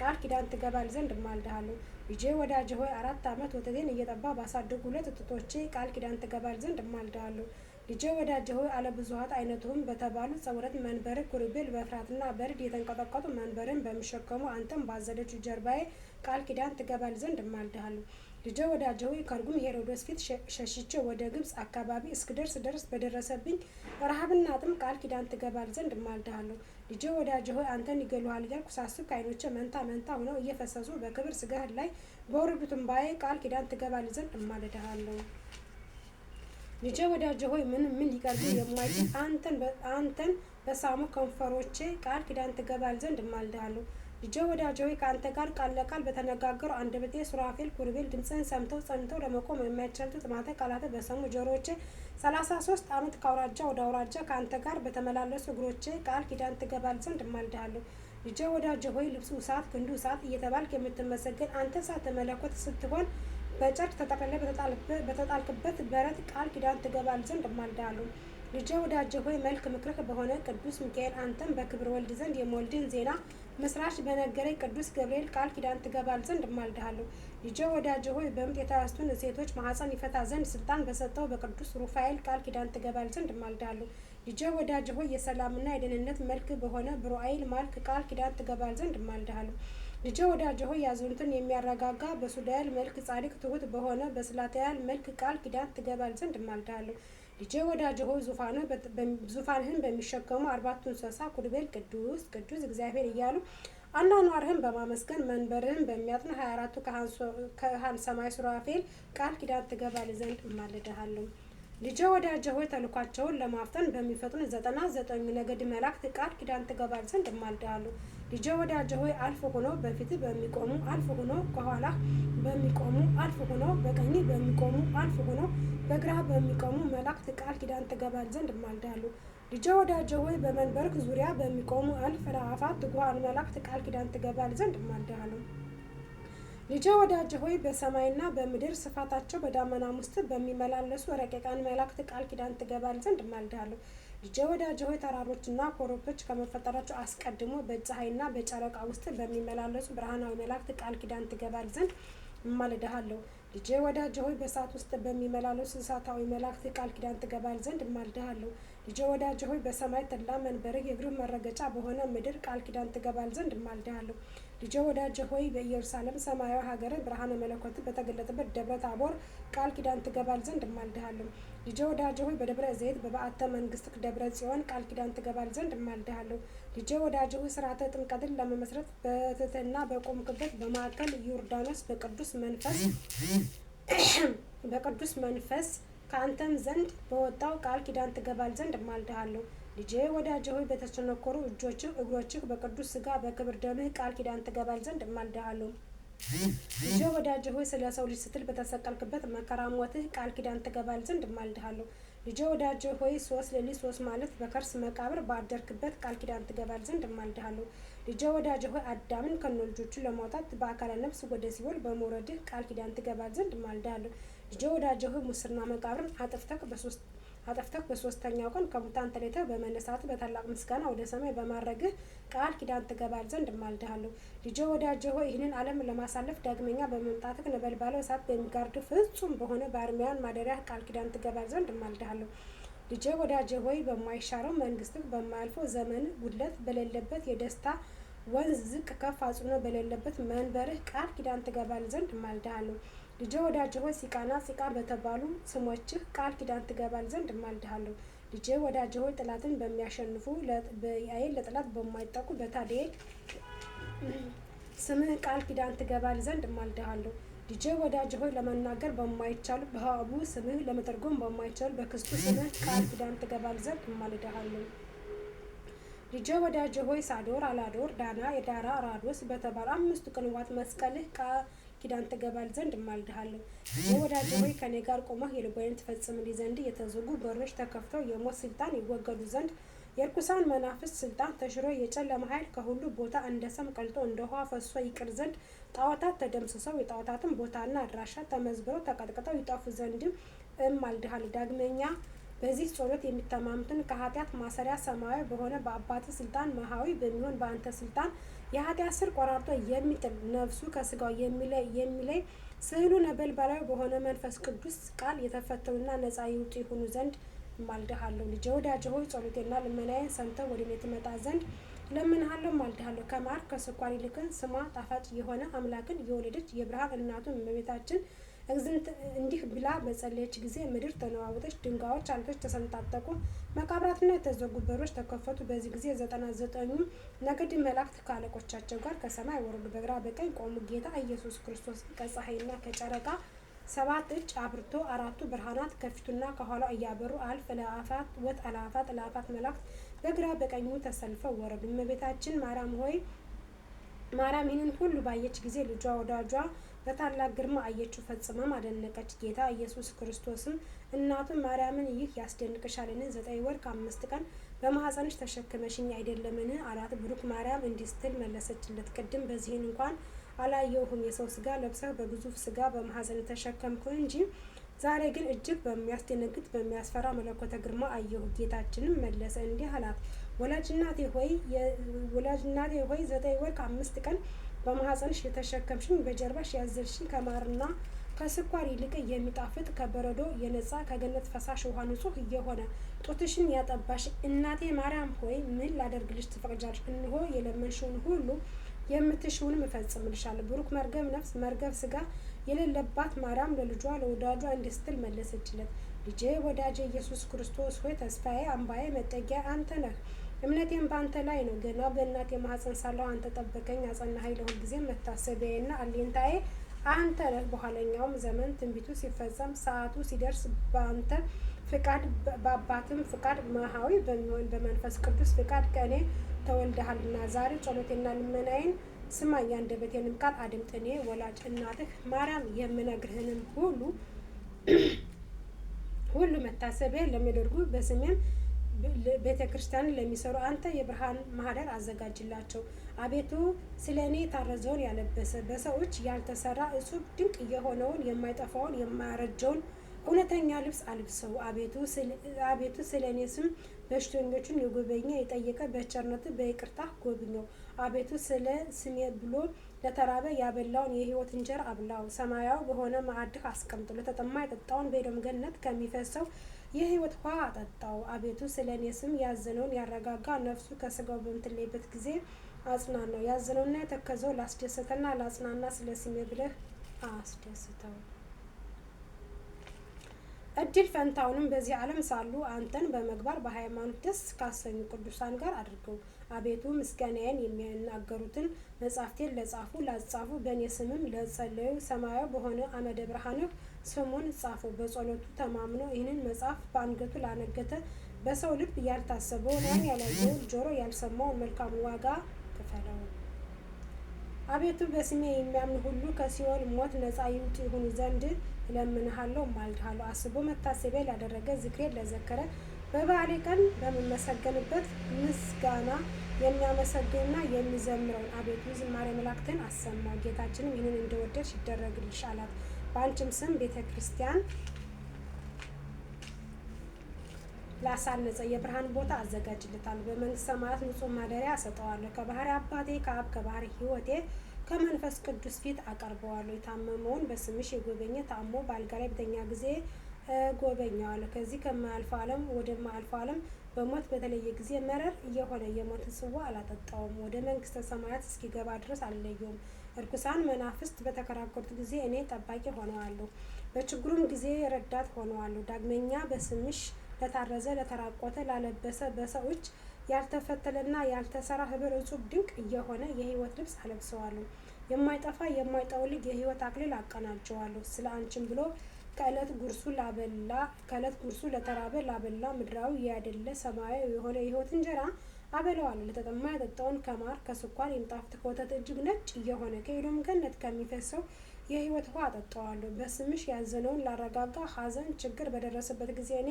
ቃል ኪዳን ትገባል ዘንድ እማልድሃለሁ። ልጄ ወዳጄ ሆይ 4 ዓመት ወተቴን እየጠባ ባሳደጉ 2 ጡቶቼ ቃል ኪዳን ትገባል ዘንድ እማልድሃለሁ። ልጄ ወዳጄ ሆይ አለብዙኃት አይነቱም በተባሉ ጸውረት መንበር ኩሩቤል በፍርሃትና በርድ የተንቀጠቀጡ መንበርን በሚሸከሙ አንተም ባዘለችው ጀርባዬ ቃል ኪዳን ትገባል ዘንድ እማልድሃለሁ። ልጄ ወዳጄ ሆይ ከርጉም ሄሮድስ ፊት ሸሽቼ ወደ ግብጽ አካባቢ እስክደርስ በደረሰብኝ ረሃብና ጥም ቃል ኪዳን ትገባል ዘንድ እማልድሃለሁ። ልጄ ወዳጄ ሆይ አንተን ይገሉሃል እያልኩ ሳስብ ከዓይኖቼ መንታ መንታ ሆነው እየፈሰሱ በክብር ሥጋህ ላይ በወረዱት እንባዬ ቃል ኪዳን ትገባል ዘንድ እማልድሃለሁ። ልጄ ወዳጄ ሆይ ምን ሊቀርብ የማይችል አንተን በሳሙ ከንፈሮቼ ቃል ኪዳን ትገባል ዘንድ እማልድሃለሁ። ልጄ ወዳጄ ሆይ ከአንተ ጋር ቃል ለቃል በተነጋገሩ አንደበቴ ሱራፌል ኪሩቤል ድምፅህን ሰምተው ጸንተው ለመቆም የማይቻሉት ጥማተ ቃላት በሰሙ ጆሮቼ 33 ዓመት ከአውራጃ ወደ አውራጃ ከአንተ ጋር በተመላለሱ እግሮቼ ቃል ኪዳን ትገባል ዘንድ እማልድሃለሁ። ልጄ ወዳጄ ሆይ ልብሱ እሳት ክንዱ እሳት እየተባልክ የምትመሰገን አንተ እሳተ መለኮት ስትሆን በጨርቅ ተጠቅልለህ በተጣልክበት በረት ቃል ኪዳን ትገባል ዘንድ እማልድሃለሁ። ልጄ ወዳጄ ሆይ መልክ ምክርህ በሆነ ቅዱስ ሚካኤል አንተም በክብር ወልድ ዘንድ የመወልድን ዜና ምስራች በነገረኝ ቅዱስ ገብርኤል ቃል ኪዳን ትገባል ዘንድ እማልድሃለሁ። ልጄ ወዳጄ ሆይ በምጥ የተያዙትን ሴቶች ማኅፀን ይፈታ ዘንድ ስልጣን በሰጠው በቅዱስ ሩፋኤል ቃል ኪዳን ትገባል ዘንድ እማልድሃለሁ። ልጄ ወዳጄ ሆይ የሰላምና የደህንነት መልክ በሆነ ብሩዓይል ማልክ ቃል ኪዳን ትገባል ዘንድ እማልድሃለሁ። ልጄ ወዳጄ ሆይ ያዘኑትን የሚያረጋጋ በሱዳኤል መልክ ጻድቅ ትሁት በሆነ በስላትያል መልክ ቃል ኪዳን ትገባል ዘንድ እማልድሃለሁ። ልጄ ወዳጄ ሆይ ዙፋንህን በሚሸከሙ 4 እንስሳ ኪሩቤል ቅዱስ ቅዱስ እግዚአብሔር እያሉ አኗኗርህን በማመስገን መንበርህን በሚያጥኑ 24ቱ ካህን ሰማይ ሱራፌል ቃል ኪዳን ትገባል ዘንድ እማልድሃለሁ። ልጄ ወዳጄ ሆይ ተልኳቸውን ለማፍጠን በሚፈጥኑ 99 ነገድ መላእክት ቃል ኪዳን ትገባል ዘንድ እማልድሃለሁ። ልጄ ወዳጄ ሆይ አልፍ ሆኖ በፊትህ በሚቆሙ አልፍ ሆኖ ከኋላ በሚቆሙ አልፍ ሆኖ በቀኝ በሚቆሙ አልፍ ሆኖ በግራ በሚቆሙ መላእክት ቃል ኪዳን ትገባል ዘንድ እማልድሃለሁ። ልጄ ወዳጄ ሆይ በመንበርክ ዙሪያ በሚቆሙ እልፍ አእላፋት ትጉሃን መላእክት ቃል ኪዳን ትገባል ዘንድ እማልድሃለሁ። ልጄ ወዳጄ ሆይ በሰማይና በምድር ስፋታቸው በዳመናም ውስጥ በሚመላለሱ ረቂቃን መላእክት ቃል ኪዳን ትገባል ዘንድ እማልድሃለሁ። ልጄ ወዳጄ ሆይ ተራሮችና ኮረብቶች ከመፈጠራቸው አስቀድሞ በፀሐይና በጨረቃ ውስጥ በሚመላለሱ ብርሃናዊ መላእክት ቃል ኪዳን ትገባል ዘንድ እማልድሃለሁ። ልጄ ወዳጄ ሆይ በእሳት ውስጥ በሚመላለሱ እሳታዊ መላእክት ቃል ኪዳን ትገባል ዘንድ እማልድሃለሁ። ልጄ ወዳጄ ሆይ በሰማይ ተድላ መንበርህ የእግርህ መረገጫ በሆነ ምድር ቃል ኪዳን ትገባል ዘንድ እማልድሃለሁ። ልጄ ወዳጄ ሆይ በኢየሩሳሌም ሰማያዊ ሀገር ብርሃነ መለኮት በተገለጠበት ደብረ ታቦር ቃል ኪዳን ትገባል ዘንድ እማልድሃለሁ። ልጄ ወዳጄ ሆይ በደብረ ዘይት በበዓተ መንግስትህ ደብረ ጽዮን ቃል ኪዳን ትገባል ዘንድ እማልድሃለሁ። ልጄ ወዳጄ ሆይ ስርዓተ ጥምቀትን ለመመስረት በትሕትና በቆምክበት በማዕከል ዮርዳኖስ በቅዱስ መንፈስ ከአንተም ዘንድ በወጣው ቃል ኪዳን ትገባል ዘንድ እማልድሃለሁ። ልጄ ወዳጄ ሆይ በተቸነከሩ እጆችህ እግሮችህ በቅዱስ ሥጋ በክብር ደምህ ቃል ኪዳን ትገባል ዘንድ እማልድሃለሁ። ልጄ ወዳጄ ሆይ ስለ ሰው ልጅ ስትል በተሰቀልክበት መከራ ሞትህ ቃል ኪዳን ትገባል ዘንድ እማልድሃለሁ። ልጄ ወዳጄ ሆይ 3 ሌሊት 3 ማለት በከርስ መቃብር ባደርክበት ቃል ኪዳን ትገባል ዘንድ እማልድሃለሁ። ልጄ ወዳጄ ሆይ አዳምን ከነልጆቹ ለማውጣት በአካለ ነፍስ ወደ ሲኦል በመውረድህ ቃል ኪዳን ትገባል ዘንድ እማልድሃለሁ። ልጄ ወዳጄ ሆይ ሙስና መቃብርን አጥፍተህ በሶስተኛው ቀን ከሙታን ተለይተህ በመነሳትህ በታላቅ ምስጋና ወደ ሰማይ በማረግህ ቃል ኪዳን ትገባል ዘንድ እማልድሃለሁ። ልጄ ወዳጄ ሆይ ይህንን ዓለም ለማሳለፍ ዳግመኛ በመምጣትህ ነበልባላዊ እሳት በሚጋርድ ፍጹም በሆነ በአርምያን ማደሪያህ ቃል ኪዳን ትገባል ዘንድ እማልድሃለሁ። ልጄ ወዳጄ ሆይ በማይሻረው መንግስትህ በማያልፈው ዘመን ጉድለት በሌለበት የደስታ ወንዝ ዝቅ ከፍ አጽኖ በሌለበት መንበርህ ቃል ኪዳን ትገባል ዘንድ እማልድሃለሁ። ልጄ ወዳጄ ሆይ ሲቃና ጺቃ በተባሉ ስሞችህ ቃል ኪዳን ትገባል ዘንድ እማልድሃለሁ። ልጄ ወዳጄ ሆይ ጠላትን በሚያሸንፉ ለአይን ለጠላት በማይጠቁ በታዴል ስምህ ቃል ኪዳን ትገባል ዘንድ እማልድሃለሁ። ልጄ ወዳጄ ሆይ ለመናገር በማይቻሉ በሀቡ ስምህ ለመተርጎም በማይቻሉ በክስቱ ስምህ ቃል ኪዳን ትገባል ዘንድ እማልድሃለሁ። ልጄ ወዳጄ ሆይ ሳዶር አላዶር ዳና የዳራ ራዶስ በተባሉ 5 ቅንዋት መስቀልህ ቃል ኪዳን ትገባል ዘንድ እማልድሃለሁ። ልጄ ወዳጄ ሆይ ከኔ ጋር ቆመህ የልቦናን ትፈጽምልኝ ዘንድ የተዘጉ በሮች ተከፍተው የሞት ስልጣን ይወገዱ ዘንድ የርኩሳን መናፍስት ስልጣን ተሽሮ የጨለማ ኃይል ከሁሉ ቦታ እንደ ሰም ቀልጦ እንደ ውሃ ፈሶ ይቅር ዘንድ ጣዖታት ተደምስሰው የጣዖታትን ቦታና አድራሻ ተመዝብረው ተቀጥቅጠው ይጠፉ ዘንድም እማልድሃለሁ። ዳግመኛ በዚህ ጸሎት የሚተማመኑትን ከኃጢአት ማሰሪያ ሰማያዊ በሆነ በአባትህ ስልጣን መሃዊ በሚሆን በአንተ ስልጣን የኃጢአት ስር ቆራርጦ የሚጥል ነፍሱ ከስጋው የሚለይ ስዕሉ ነበልባላዊ በሆነ መንፈስ ቅዱስ ቃል የተፈተኑና ነፃ ይውጡ ይሁኑ ዘንድ እማልድሃለሁ። ልጄ ወዳጄ ሆይ ጸሎቴና ልመናዬን ሰምተህ ወደ እኔ ትመጣ ዘንድ እለምንሃለሁ እማልድሃለሁ። ከማር ከስኳር ይልቅ ስሟ ጣፋጭ የሆነ አምላክን የወለደች የብርሃን እናቱ እመቤታችን እንዲህ ብላ በጸለየች ጊዜ ምድር ተነዋወጠች፣ ድንጋዮች አለቶች ተሰነጣጠቁ፣ መቃብራትና የተዘጉ በሮች ተከፈቱ። በዚህ ጊዜ 99 ነገድ መላእክት ከአለቆቻቸው ጋር ከሰማይ ወረዱ፣ በግራ በቀኝ ቆሙ። ጌታ ኢየሱስ ክርስቶስ ከፀሐይና ከጨረቃ 7 እጅ አብርቶ 4ቱ ብርሃናት ከፊቱና ከኋላው እያበሩ አልፍ አእላፋት ወጥ አእላፋት አእላፋት መላእክት በግራ በቀኙ ተሰልፈው ወረዱ። እመቤታችን ማርያም ይህንን ሁሉ ባየች ጊዜ ልጇ ወዳጇ በታላቅ ግርማ አየችው፣ ፈጽማም አደነቀች። ጌታ ኢየሱስ ክርስቶስም እናቱን ማርያምን ይህ ያስደንቅሻልን? 9 ወር ከ5 ቀን በማኅፀንሽ ተሸክመሽኝ አይደለምን? አላት። ብሩክ ማርያም እንዲህ ስትል መለሰችለት፣ ቅድም በዚህን እንኳን አላየሁም። የሰው ስጋ ለብሰህ በግዙፍ ስጋ በማኅፀን ተሸከምኩ እንጂ ዛሬ ግን እጅግ በሚያስደነግጥ በሚያስፈራ መለኮተ ግርማ አየሁ። ጌታችንም መለሰ እንዲህ አላት፣ ወላጅ እናቴ ሆይ 9 ወር ከ5 ቀን በማኅፀንሽ የተሸከምሽኝ በጀርባሽ ያዘልሽኝ ከማርና ከስኳር ይልቅ የሚጣፍጥ ከበረዶ የነጻ ከገነት ፈሳሽ ውሃ ንጹሕ እየሆነ ጡትሽን ያጠባሽ እናቴ ማርያም ሆይ ምን ላደርግልሽ ትፈቅጃለሽ? እንሆ የለመንሽውን ሁሉ የምትሽውንም እፈጽምልሻለሁ። ብሩክ መርገም ነፍስ መርገም ስጋ የሌለባት ማርያም ለልጇ ለወዳጇ እንዲህ ስትል መለሰችለት፣ ልጄ ወዳጄ ኢየሱስ ክርስቶስ ሆይ ተስፋዬ፣ አምባዬ፣ መጠጊያ አንተ ነህ። እምነቴም በአንተ ላይ ነው። ገና በእናቴ ማኅፀን ሳለሁ አንተ ጠበቀኝ፣ አጸናኸኝ። ለሁል ጊዜ መታሰቢያዬና አለኝታዬ አንተ ነህ። በኋለኛውም ዘመን ትንቢቱ ሲፈጸም ሰዓቱ ሲደርስ በአንተ ፍቃድ በአባትም ፍቃድ መሐዊ በሚሆን በመንፈስ ቅዱስ ፍቃድ ከእኔ ተወልደሃልና ዛሬ ጸሎቴና ልመናዬን ስማኝ፣ የአንደበቴንም ቃል አድምጥ። እኔ ወላጅ እናትህ ማርያም የምነግርህንም ሁሉ መታሰቢያ ለሚያደርጉ በስሜም ቤተ ክርስቲያንን ለሚሰሩ አንተ የብርሃን ማህደር አዘጋጅላቸው። አቤቱ ስለ እኔ የታረዘውን ያለበሰ በሰው እጅ ያልተሰራ እጹብ ድንቅ የሆነውን የማይጠፋውን የማያረጀውን እውነተኛ ልብስ አልብሰው። አቤቱ ስለ እኔ ስም በሽተኞቹን የጎበኘ የጠየቀ በቸርነት በይቅርታ ጎብኘው። አቤቱ ስለ ስሜ ብሎ ለተራበ ያበላውን የሕይወት እንጀራ አብላው። ሰማያዊ በሆነ ማዕድህ አስቀምጠው። ለተጠማ የጠጣውን በኤዶም ገነት ከሚፈሰው የሕይወት ውሃ አጠጣው። አቤቱ ስለ እኔ ስም ያዘነውን ያረጋጋ፣ ነፍሱ ከስጋው በምትለይበት ጊዜ አጽናናው። ያዘነውና የተከዘው ላስደሰተና ላጽናና ስለ ስሜ ብለህ አስደስተው። እድል ፈንታውንም በዚህ ዓለም ሳሉ አንተን በመግባር በሃይማኖት ደስ ካሰኙ ቅዱሳን ጋር አድርገው። አቤቱ ምስጋናዬን የሚናገሩትን መጻሕፍቴን ለጻፉ ላጻፉ በእኔ ስምም ለጸለዩ ሰማያዊ በሆነ አመደ ብርሃንህ ስሙን ጻፉ። በጸሎቱ ተማምኖ ይህንን መጽሐፍ በአንገቱ ላነገተ በሰው ልብ ያልታሰበውን ዓይን ያላየውን ጆሮ ያልሰማውን መልካሙን ዋጋ ክፈለው። አቤቱ በስሜ የሚያምን ሁሉ ከሲኦል ሞት ነጻ ይውጡ ይሁኑ ዘንድ እለምንሃለሁ፣ ማልድሃለሁ። አስቦ መታሰቢያ ላደረገ ዝክሬን ለዘከረ በበዓሌ ቀን በምመሰገንበት ምስጋና የሚያመሰግንና የሚዘምረውን አቤቱ ዝማሬ መላእክትን አሰማው። ጌታችንም ይህንን እንደወደድሽ ይደረግልሽ አላት። በአንቺም ስም ቤተ ክርስቲያን ላሳነጸ የብርሃን ቦታ አዘጋጅልታል። በመንግስተ ሰማያት ንጹሕ ማደሪያ እሰጠዋለሁ። ከባህሪ አባቴ ከአብ ከባህሪ ሕይወቴ ከመንፈስ ቅዱስ ፊት አቀርበዋለሁ። የታመመውን በስምሽ የጎበኘ ታሞ በአልጋ ላይ በተኛ ጊዜ ጎበኘዋለሁ። ከዚህ ከማያልፈው ዓለም ወደማያልፈው ዓለም በሞት በተለየ ጊዜ መረር እየሆነ የሞትን ጽዋ አላጠጣውም። ወደ መንግስተ ሰማያት እስኪገባ ድረስ አልለየውም። እርኩሳን መናፍስት በተከራከሩት ጊዜ እኔ ጠባቂ ሆነዋለሁ፣ በችግሩም ጊዜ ረዳት ሆነዋለሁ። ዳግመኛ በስምሽ ለታረዘ ለተራቆተ ላለበሰ በሰው እጅ ያልተፈተለና ያልተሰራ ህብር እጹብ ድንቅ እየሆነ የሕይወት ልብስ አለብሰዋለሁ። የማይጠፋ የማይጠወልግ የሕይወት አክሊል አቀናጀዋለሁ። ስለ አንቺም ብሎ ከዕለት ጉርሱ ለተራበ ላበላ ምድራዊ ያደለ ሰማያዊ የሆነ የሕይወት እንጀራ አበላዋለሁ። ለተጠማ ያጠጣውን ከማር ከስኳር የሚጣፍጥ ከወተት እጅግ ነጭ እየሆነ ከኤዶም ገነት ከሚፈሰው የሕይወት ውሃ አጠጣዋለሁ። በስምሽ ያዘነውን ላረጋጋ፣ ሐዘን ችግር በደረሰበት ጊዜ እኔ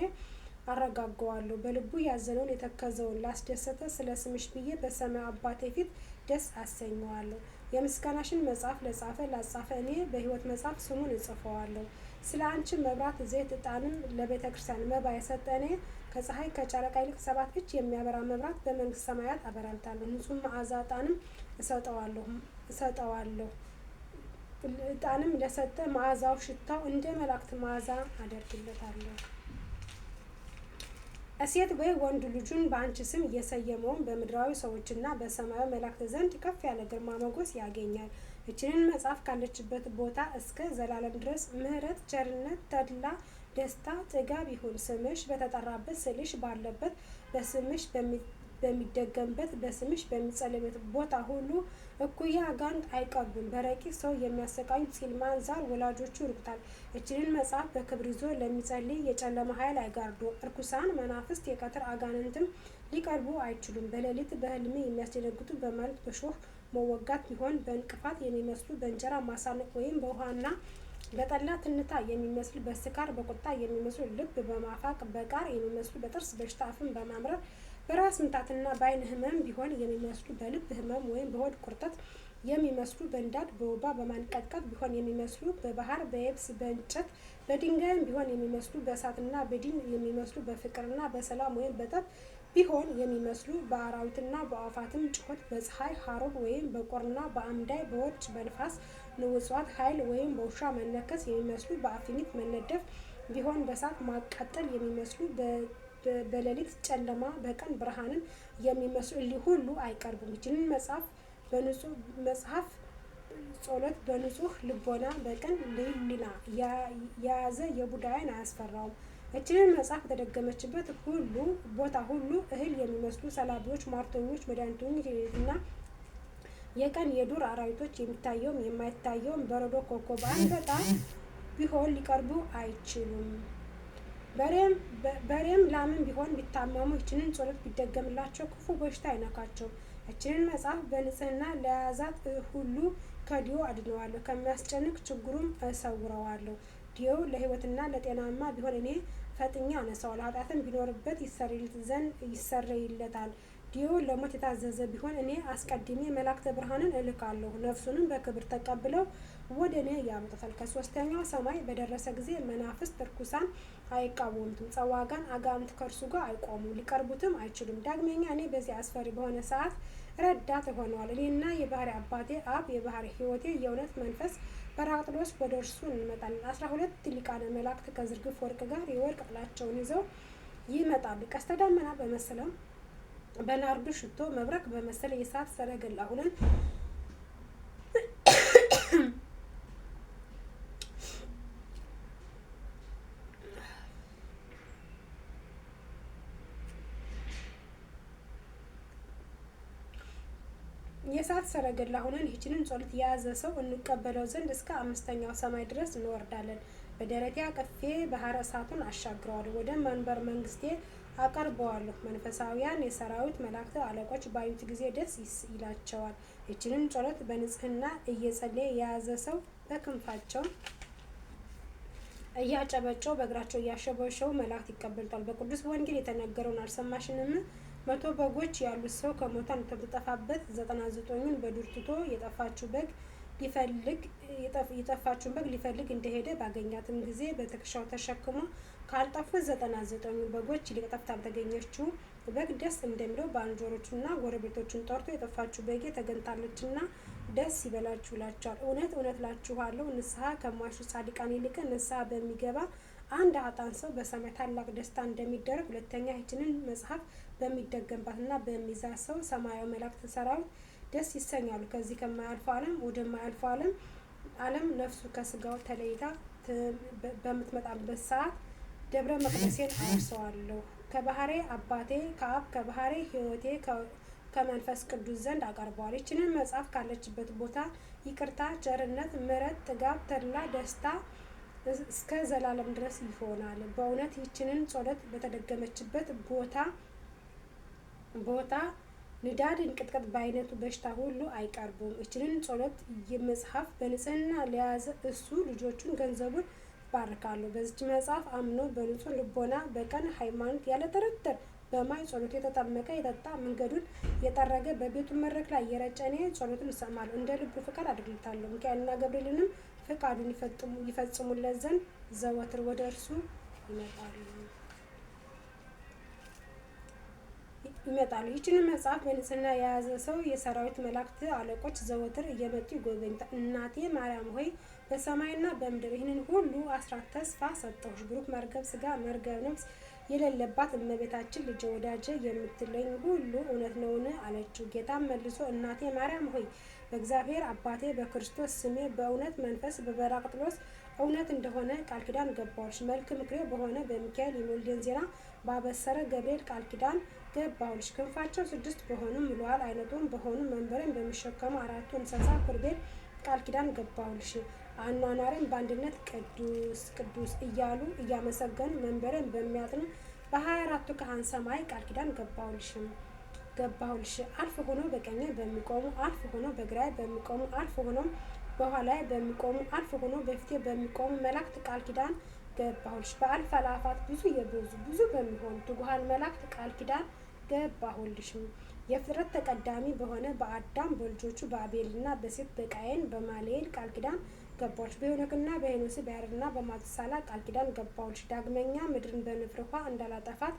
አረጋጋዋለሁ። በልቡ ያዘነውን የተከዘውን ላስደሰተ ስለ ስምሽ ብዬ በሰማይ አባቴ ፊት ደስ አሰኘዋለሁ። የምስጋናሽን መጽሐፍ ለጻፈ ላጻፈ እኔ በሕይወት መጽሐፍ ስሙን እጽፈዋለሁ። ስለ አንቺ መብራት፣ ዘይት፣ ዕጣንም ለቤተ ክርስቲያን መባ የሰጠ እኔ ከፀሐይ ከጨረቃ ይልቅ 7 እጅ የሚያበራ መብራት በመንግስት ሰማያት አበራልታለሁ። ንጹሕ መዓዛ ዕጣንም እሰጠዋለሁ። ዕጣንም ለሰጠ መዓዛው ሽታው እንደ መላእክት መዓዛ አደርግለታለሁ። እሴት ወይ ወንድ ልጁን በአንቺ ስም እየሰየመውን በምድራዊ ሰዎችና በሰማያዊ መላእክት ዘንድ ከፍ ያለ ግርማ ሞገስ ያገኛል። ይህችን መጽሐፍ ካለችበት ቦታ እስከ ዘላለም ድረስ ምሕረት፣ ቸርነት፣ ተድላ፣ ደስታ፣ ጥጋብ ይሁን። ስምሽ በተጠራበት ስልሽ ባለበት በሚደገምበት በስምሽ በሚጸለይበት ቦታ ሁሉ እኩያ አጋንንት አይቀርቡም። በረቂቅ ሰው የሚያሰቃዩት ሲልማን ዛር ወላጆቹ ይርቁታል። እችንን መጽሐፍ በክብር ይዞ ለሚጸልይ የጨለማ ኃይል አይጋርዱ። እርኩሳን መናፍስት የቀትር አጋንንትም ሊቀርቡ አይችሉም። በሌሊት በህልሜ የሚያስደነግጡ በማለት በሾህ መወጋት ቢሆን በእንቅፋት የሚመስሉ በእንጀራ ማሳነቅ ወይም በውሃና በጠላ ትንታ የሚመስሉ በስካር በቁጣ የሚመስሉ ልብ በማፋቅ በቃር የሚመስሉ በጥርስ በሽታ አፍን በማምረር በራስ ምታትና በዓይን ህመም ቢሆን የሚመስሉ በልብ ህመም ወይም በሆድ ቁርጠት የሚመስሉ በእንዳድ በወባ በማንቀጥቀጥ ቢሆን የሚመስሉ በባህር በየብስ በእንጨት በድንጋይም ቢሆን የሚመስሉ በእሳትና በዲን የሚመስሉ በፍቅርና በሰላም ወይም በጠብ ቢሆን የሚመስሉ በአራዊትና በአዕዋፋትም ጩኸት በፀሐይ ሐሩር ወይም በቁርና በአምዳይ በወርጭ በንፋስ ንውጽዋት ኃይል ወይም በውሻ መነከስ የሚመስሉ በአፍኒት መነደፍ ቢሆን በእሳት ማቃጠል የሚመስሉ በሌሊት ጨለማ በቀን ብርሃንን የሚመስሉ እሊህ ሁሉ አይቀርቡም። ይህንን መጽሐፍ ጸሎት በንጹህ ልቦና በቀን ልዕልና የያዘ የቡዳ ዓይን አያስፈራውም። ይህችን መጽሐፍ በተደገመችበት ሁሉ ቦታ ሁሉ እህል የሚመስሉ ሰላቢዎች፣ ሟርተኞች፣ መድኃኒተኞች፣ የሌሊትና የቀን የዱር አራዊቶች የሚታየውም የማይታየውም በረዶ ኮከብ አንበጣ ቢሆን ሊቀርቡ አይችሉም። በሬም ላምም ቢሆን ቢታመሙ ይህችን ጸሎት ቢደገምላቸው ክፉ በሽታ አይነካቸው። ይህችን መጽሐፍ በንጽህና ለያዛት ሁሉ ከዲዮ አድነዋለሁ፣ ከሚያስጨንቅ ችግሩም እሰውረዋለሁ። ዲዮው ለሕይወትና ለጤናማ ቢሆን እኔ ፈጥኜ አነሳዋለሁ። ኃጢአትም ቢኖርበት ይሰረይለታል። ዲዮው ለሞት የታዘዘ ቢሆን እኔ አስቀድሜ መላእክተ ብርሃንን እልካለሁ። ነፍሱንም በክብር ተቀብለው ወደ እኔ ያመጡታል። ከሦስተኛው ሰማይ በደረሰ ጊዜ መናፍስት ርኩሳን አይቃወሙትም። ጸዋጋን አጋንንት ከእርሱ ጋር አይቆሙም፣ ሊቀርቡትም አይችሉም። ዳግመኛ እኔ በዚህ አስፈሪ በሆነ ሰዓት ረዳት ሆነዋል። እኔና የባህሪ አባቴ አብ የባህሪ ሕይወቴ የእውነት መንፈስ በራቅሊጦስ ወደ እርሱ እንመጣለን። 12 ሊቃነ መላእክት ከዝርግፍ ወርቅ ጋር የወርቅ ጥላቸውን ይዘው ይመጣሉ። ቀስተ ደመና በመሰለም በናርዱ ሽቶ መብረቅ በመሰለ የእሳት ሰረገላ ሁነን የእሳት ሰረገላ ሁነን ይህችንን ጸሎት የያዘ ሰው እንቀበለው ዘንድ እስከ 5ኛው ሰማይ ድረስ እንወርዳለን። በደረቴ አቅፌ ባህረ እሳቱን አሻግረዋለሁ፣ ወደ መንበር መንግስቴ አቀርበዋለሁ። መንፈሳዊያን የሰራዊት መላእክት አለቆች ባዩት ጊዜ ደስ ይላቸዋል። ይህችንን ጸሎት በንጽህና እየጸለየ የያዘ ሰው በክንፋቸው እያጨበጨው በእግራቸው እያሸበሸቡ መላእክት ይቀበሉታል። በቅዱስ ወንጌል የተነገረውን አልሰማሽንም? 100 በጎች ያሉት ሰው ከሞታ እንደተጠፋበት 99ን በዱር ትቶ የጠፋችውን በግ ሊፈልግ እንደሄደ ባገኛትም ጊዜ በትከሻው ተሸክሞ ካልጠፉት 99 በጎች ይልቅ ጠፍታ ባልተገኘችው በግ ደስ እንደሚለው ባልንጀሮቹና ጎረቤቶቹን ጠርቶ የጠፋችው በጌ ተገኝታለችና ደስ ይበላችሁ ይላቸዋል። እውነት እውነት እላችኋለሁ ንስሐ ከሟቹ ጻድቃን ይልቅ ንስሐ በሚገባ አንድ ኃጥአን ሰው በሰማይ ታላቅ ደስታ እንደሚደረግ፣ ሁለተኛ ይህችንን መጽሐፍ በሚደገምባትና በሚይዛት ሰው ሰማያዊ መላእክት ሰራዊት ደስ ይሰኛሉ። ከዚህ ከማያልፈው ዓለም ወደማያልፈው ዓለም ነፍሱ ከስጋው ተለይታ በምትመጣበት ሰዓት ደብረ መቅደሴን አወርሰዋለሁ። ከባህሬ አባቴ ከአብ ከባህሬ ሕይወቴ ከመንፈስ ቅዱስ ዘንድ አቀርበዋል። ይህችንን መጽሐፍ ካለችበት ቦታ ይቅርታ፣ ቸርነት፣ ምሕረት፣ ጥጋብ፣ ተድላ፣ ደስታ እስከ ዘላለም ድረስ ይሆናል። በእውነት ይህችንን ጸሎት በተደገመችበት ቦታ ንዳድ፣ እንቅጥቅጥ በአይነቱ በሽታ ሁሉ አይቀርቡም። ይህችንን ጸሎት መጽሐፍ በንጽህና ለያዘ እሱ ልጆቹን ገንዘቡን ባርካለሁ። በዚች መጽሐፍ አምኖ በንጹህ ልቦና በቀን ሃይማኖት ያለ ጥርጥር በማይ ጸሎት የተጠመቀ የጠጣ መንገዱን የጠረገ በቤቱ መድረክ ላይ የረጨ እኔ ጸሎቱን እሰማለሁ፣ እንደ ልቡ ፍቃድ አድርግልታለሁ። ሚካኤልና ገብርኤልንም ፍቃዱን ይፈጽሙለት ዘንድ ዘወትር ወደ እርሱ ይመጣሉ። ይህችንን መጽሐፍ በንጽህና የያዘ ሰው የሰራዊት መላእክት አለቆች ዘወትር እየመጡ ይጎበኙታል። እናቴ ማርያም ሆይ በሰማይና በምድር ይህንን ሁሉ አስራት ተስፋ ሰጠሁሽ። ብሩክ መርገብ ስጋ መርገብ ነፍስ የሌለባት እመቤታችን ልጄ ወዳጄ የምትለኝ ሁሉ እውነት ነውን? አለችው። ጌታም መልሶ እናቴ ማርያም ሆይ በእግዚአብሔር አባቴ በክርስቶስ ስሜ በእውነት መንፈስ በበራቅሊጦስ እውነት እንደሆነ ቃል ኪዳን ገባሁልሽ። መልክ ምክሬ በሆነ በሚካኤል የመውለዴን ዜና ባበሰረ ገብርኤል ቃል ኪዳን ገባሁልሽ። ክንፋቸው 6 በሆኑ ምሉዓል አይነቱን በሆኑ መንበሬን በሚሸከሙ 4ቱ እንስሳ ኪሩቤል ቃል ኪዳን ገባሁልሽ። አኗኗሬን በአንድነት ቅዱስ ቅዱስ እያሉ እያመሰገኑ መንበሬን በሚያጥኑ በ24ቱ ካህን ሰማይ ቃል ኪዳን ገባሁልሽ። አልፍ ሆኖ በቀኜ በሚቆሙ፣ አልፍ ሆኖ በግራዬ በሚቆሙ፣ አልፍ ሆኖ በኋላዬ በሚቆሙ፣ አልፍ ሆኖ በፊቴ በሚቆሙ መላእክት ቃል ኪዳን ገባሁልሽ። በአልፍ አእላፋት ብዙ በሚሆኑ ትጉሃን መላእክት ቃል ኪዳን ገባሁልሽ። የፍጥረት ተቀዳሚ በሆነ በአዳም በልጆቹ በአቤልና በሴት በቃየን በማልኤል ቃል ኪዳን ገባሁልሽ። በሄኖክና በሄኖስ በያሬድና በማቱሳላ ቃል ኪዳን ገባሁልሽ። ዳግመኛ ምድርን በንፍር ውሃ እንዳላጠፋት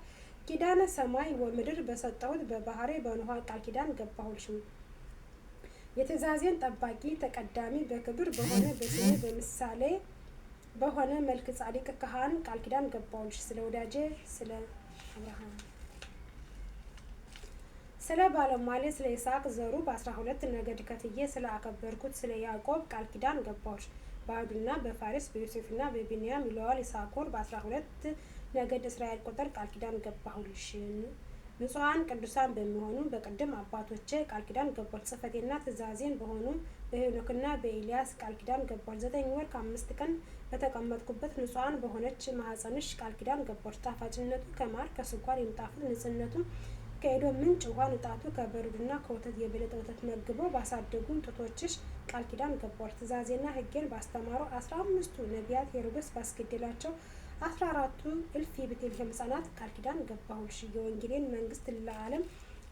ኪዳነ ሰማይ ወምድር በሰጠሁት በባህሬ በኖኃ ቃል ኪዳን ገባሁልሽ። የትእዛዜን ጠባቂ ተቀዳሚ በክብር በሆነ በስሜ በምሳሌ በሆነ መልክ ጻድቅ ካህን ቃል ኪዳን ገባሁልሽ። ስለ ወዳጄ ስለ አብርሃም ስለ ባለሟሌ ስለ ይስሐቅ ዘሩ በ12 ነገድ ከፍዬ ስለ አከበርኩት ስለ ያዕቆብ ቃል ኪዳን ገባሁልሽ። በአይሁድና በፋሬስ በዮሴፍና በቢንያም ይለዋል ይሳኮር በ12 ነገድ እስራኤል ቁጥር ቃል ኪዳን ገባሁልሽ። ንጹሐን ቅዱሳን በሚሆኑ በቅድም አባቶቼ ቃል ኪዳን ገባሁልሽ። ጽሕፈቴና ትእዛዜን በሆኑ በሄኖክና በኤልያስ ቃል ኪዳን ገባሁልሽ። 9 ወር ከ5 ቀን በተቀመጥኩበት ንጹሐን በሆነች ማኅፀንሽ ቃል ኪዳን ገባሁልሽ። ጣፋጭነቱ ከማር ከስኳር የሚጣፍጥ ንጽሕነቱ ከኤዶም ምንጭ ውሃ ንጣቱ ከበረዶና ከወተት የበለጠ ወተት መግበው ባሳደጉን ጡቶችሽ ቃል ኪዳን ገባሁልሽ። ትእዛዜና ሕጌን ባስተማሩ 15ቱ ነቢያት ሄሮድስ ባስገደላቸው 14ቱ እልፍ የቤተልሔም ሕፃናት ቃል ኪዳን ገባሁልሽ። የወንጌልን መንግስት ለዓለም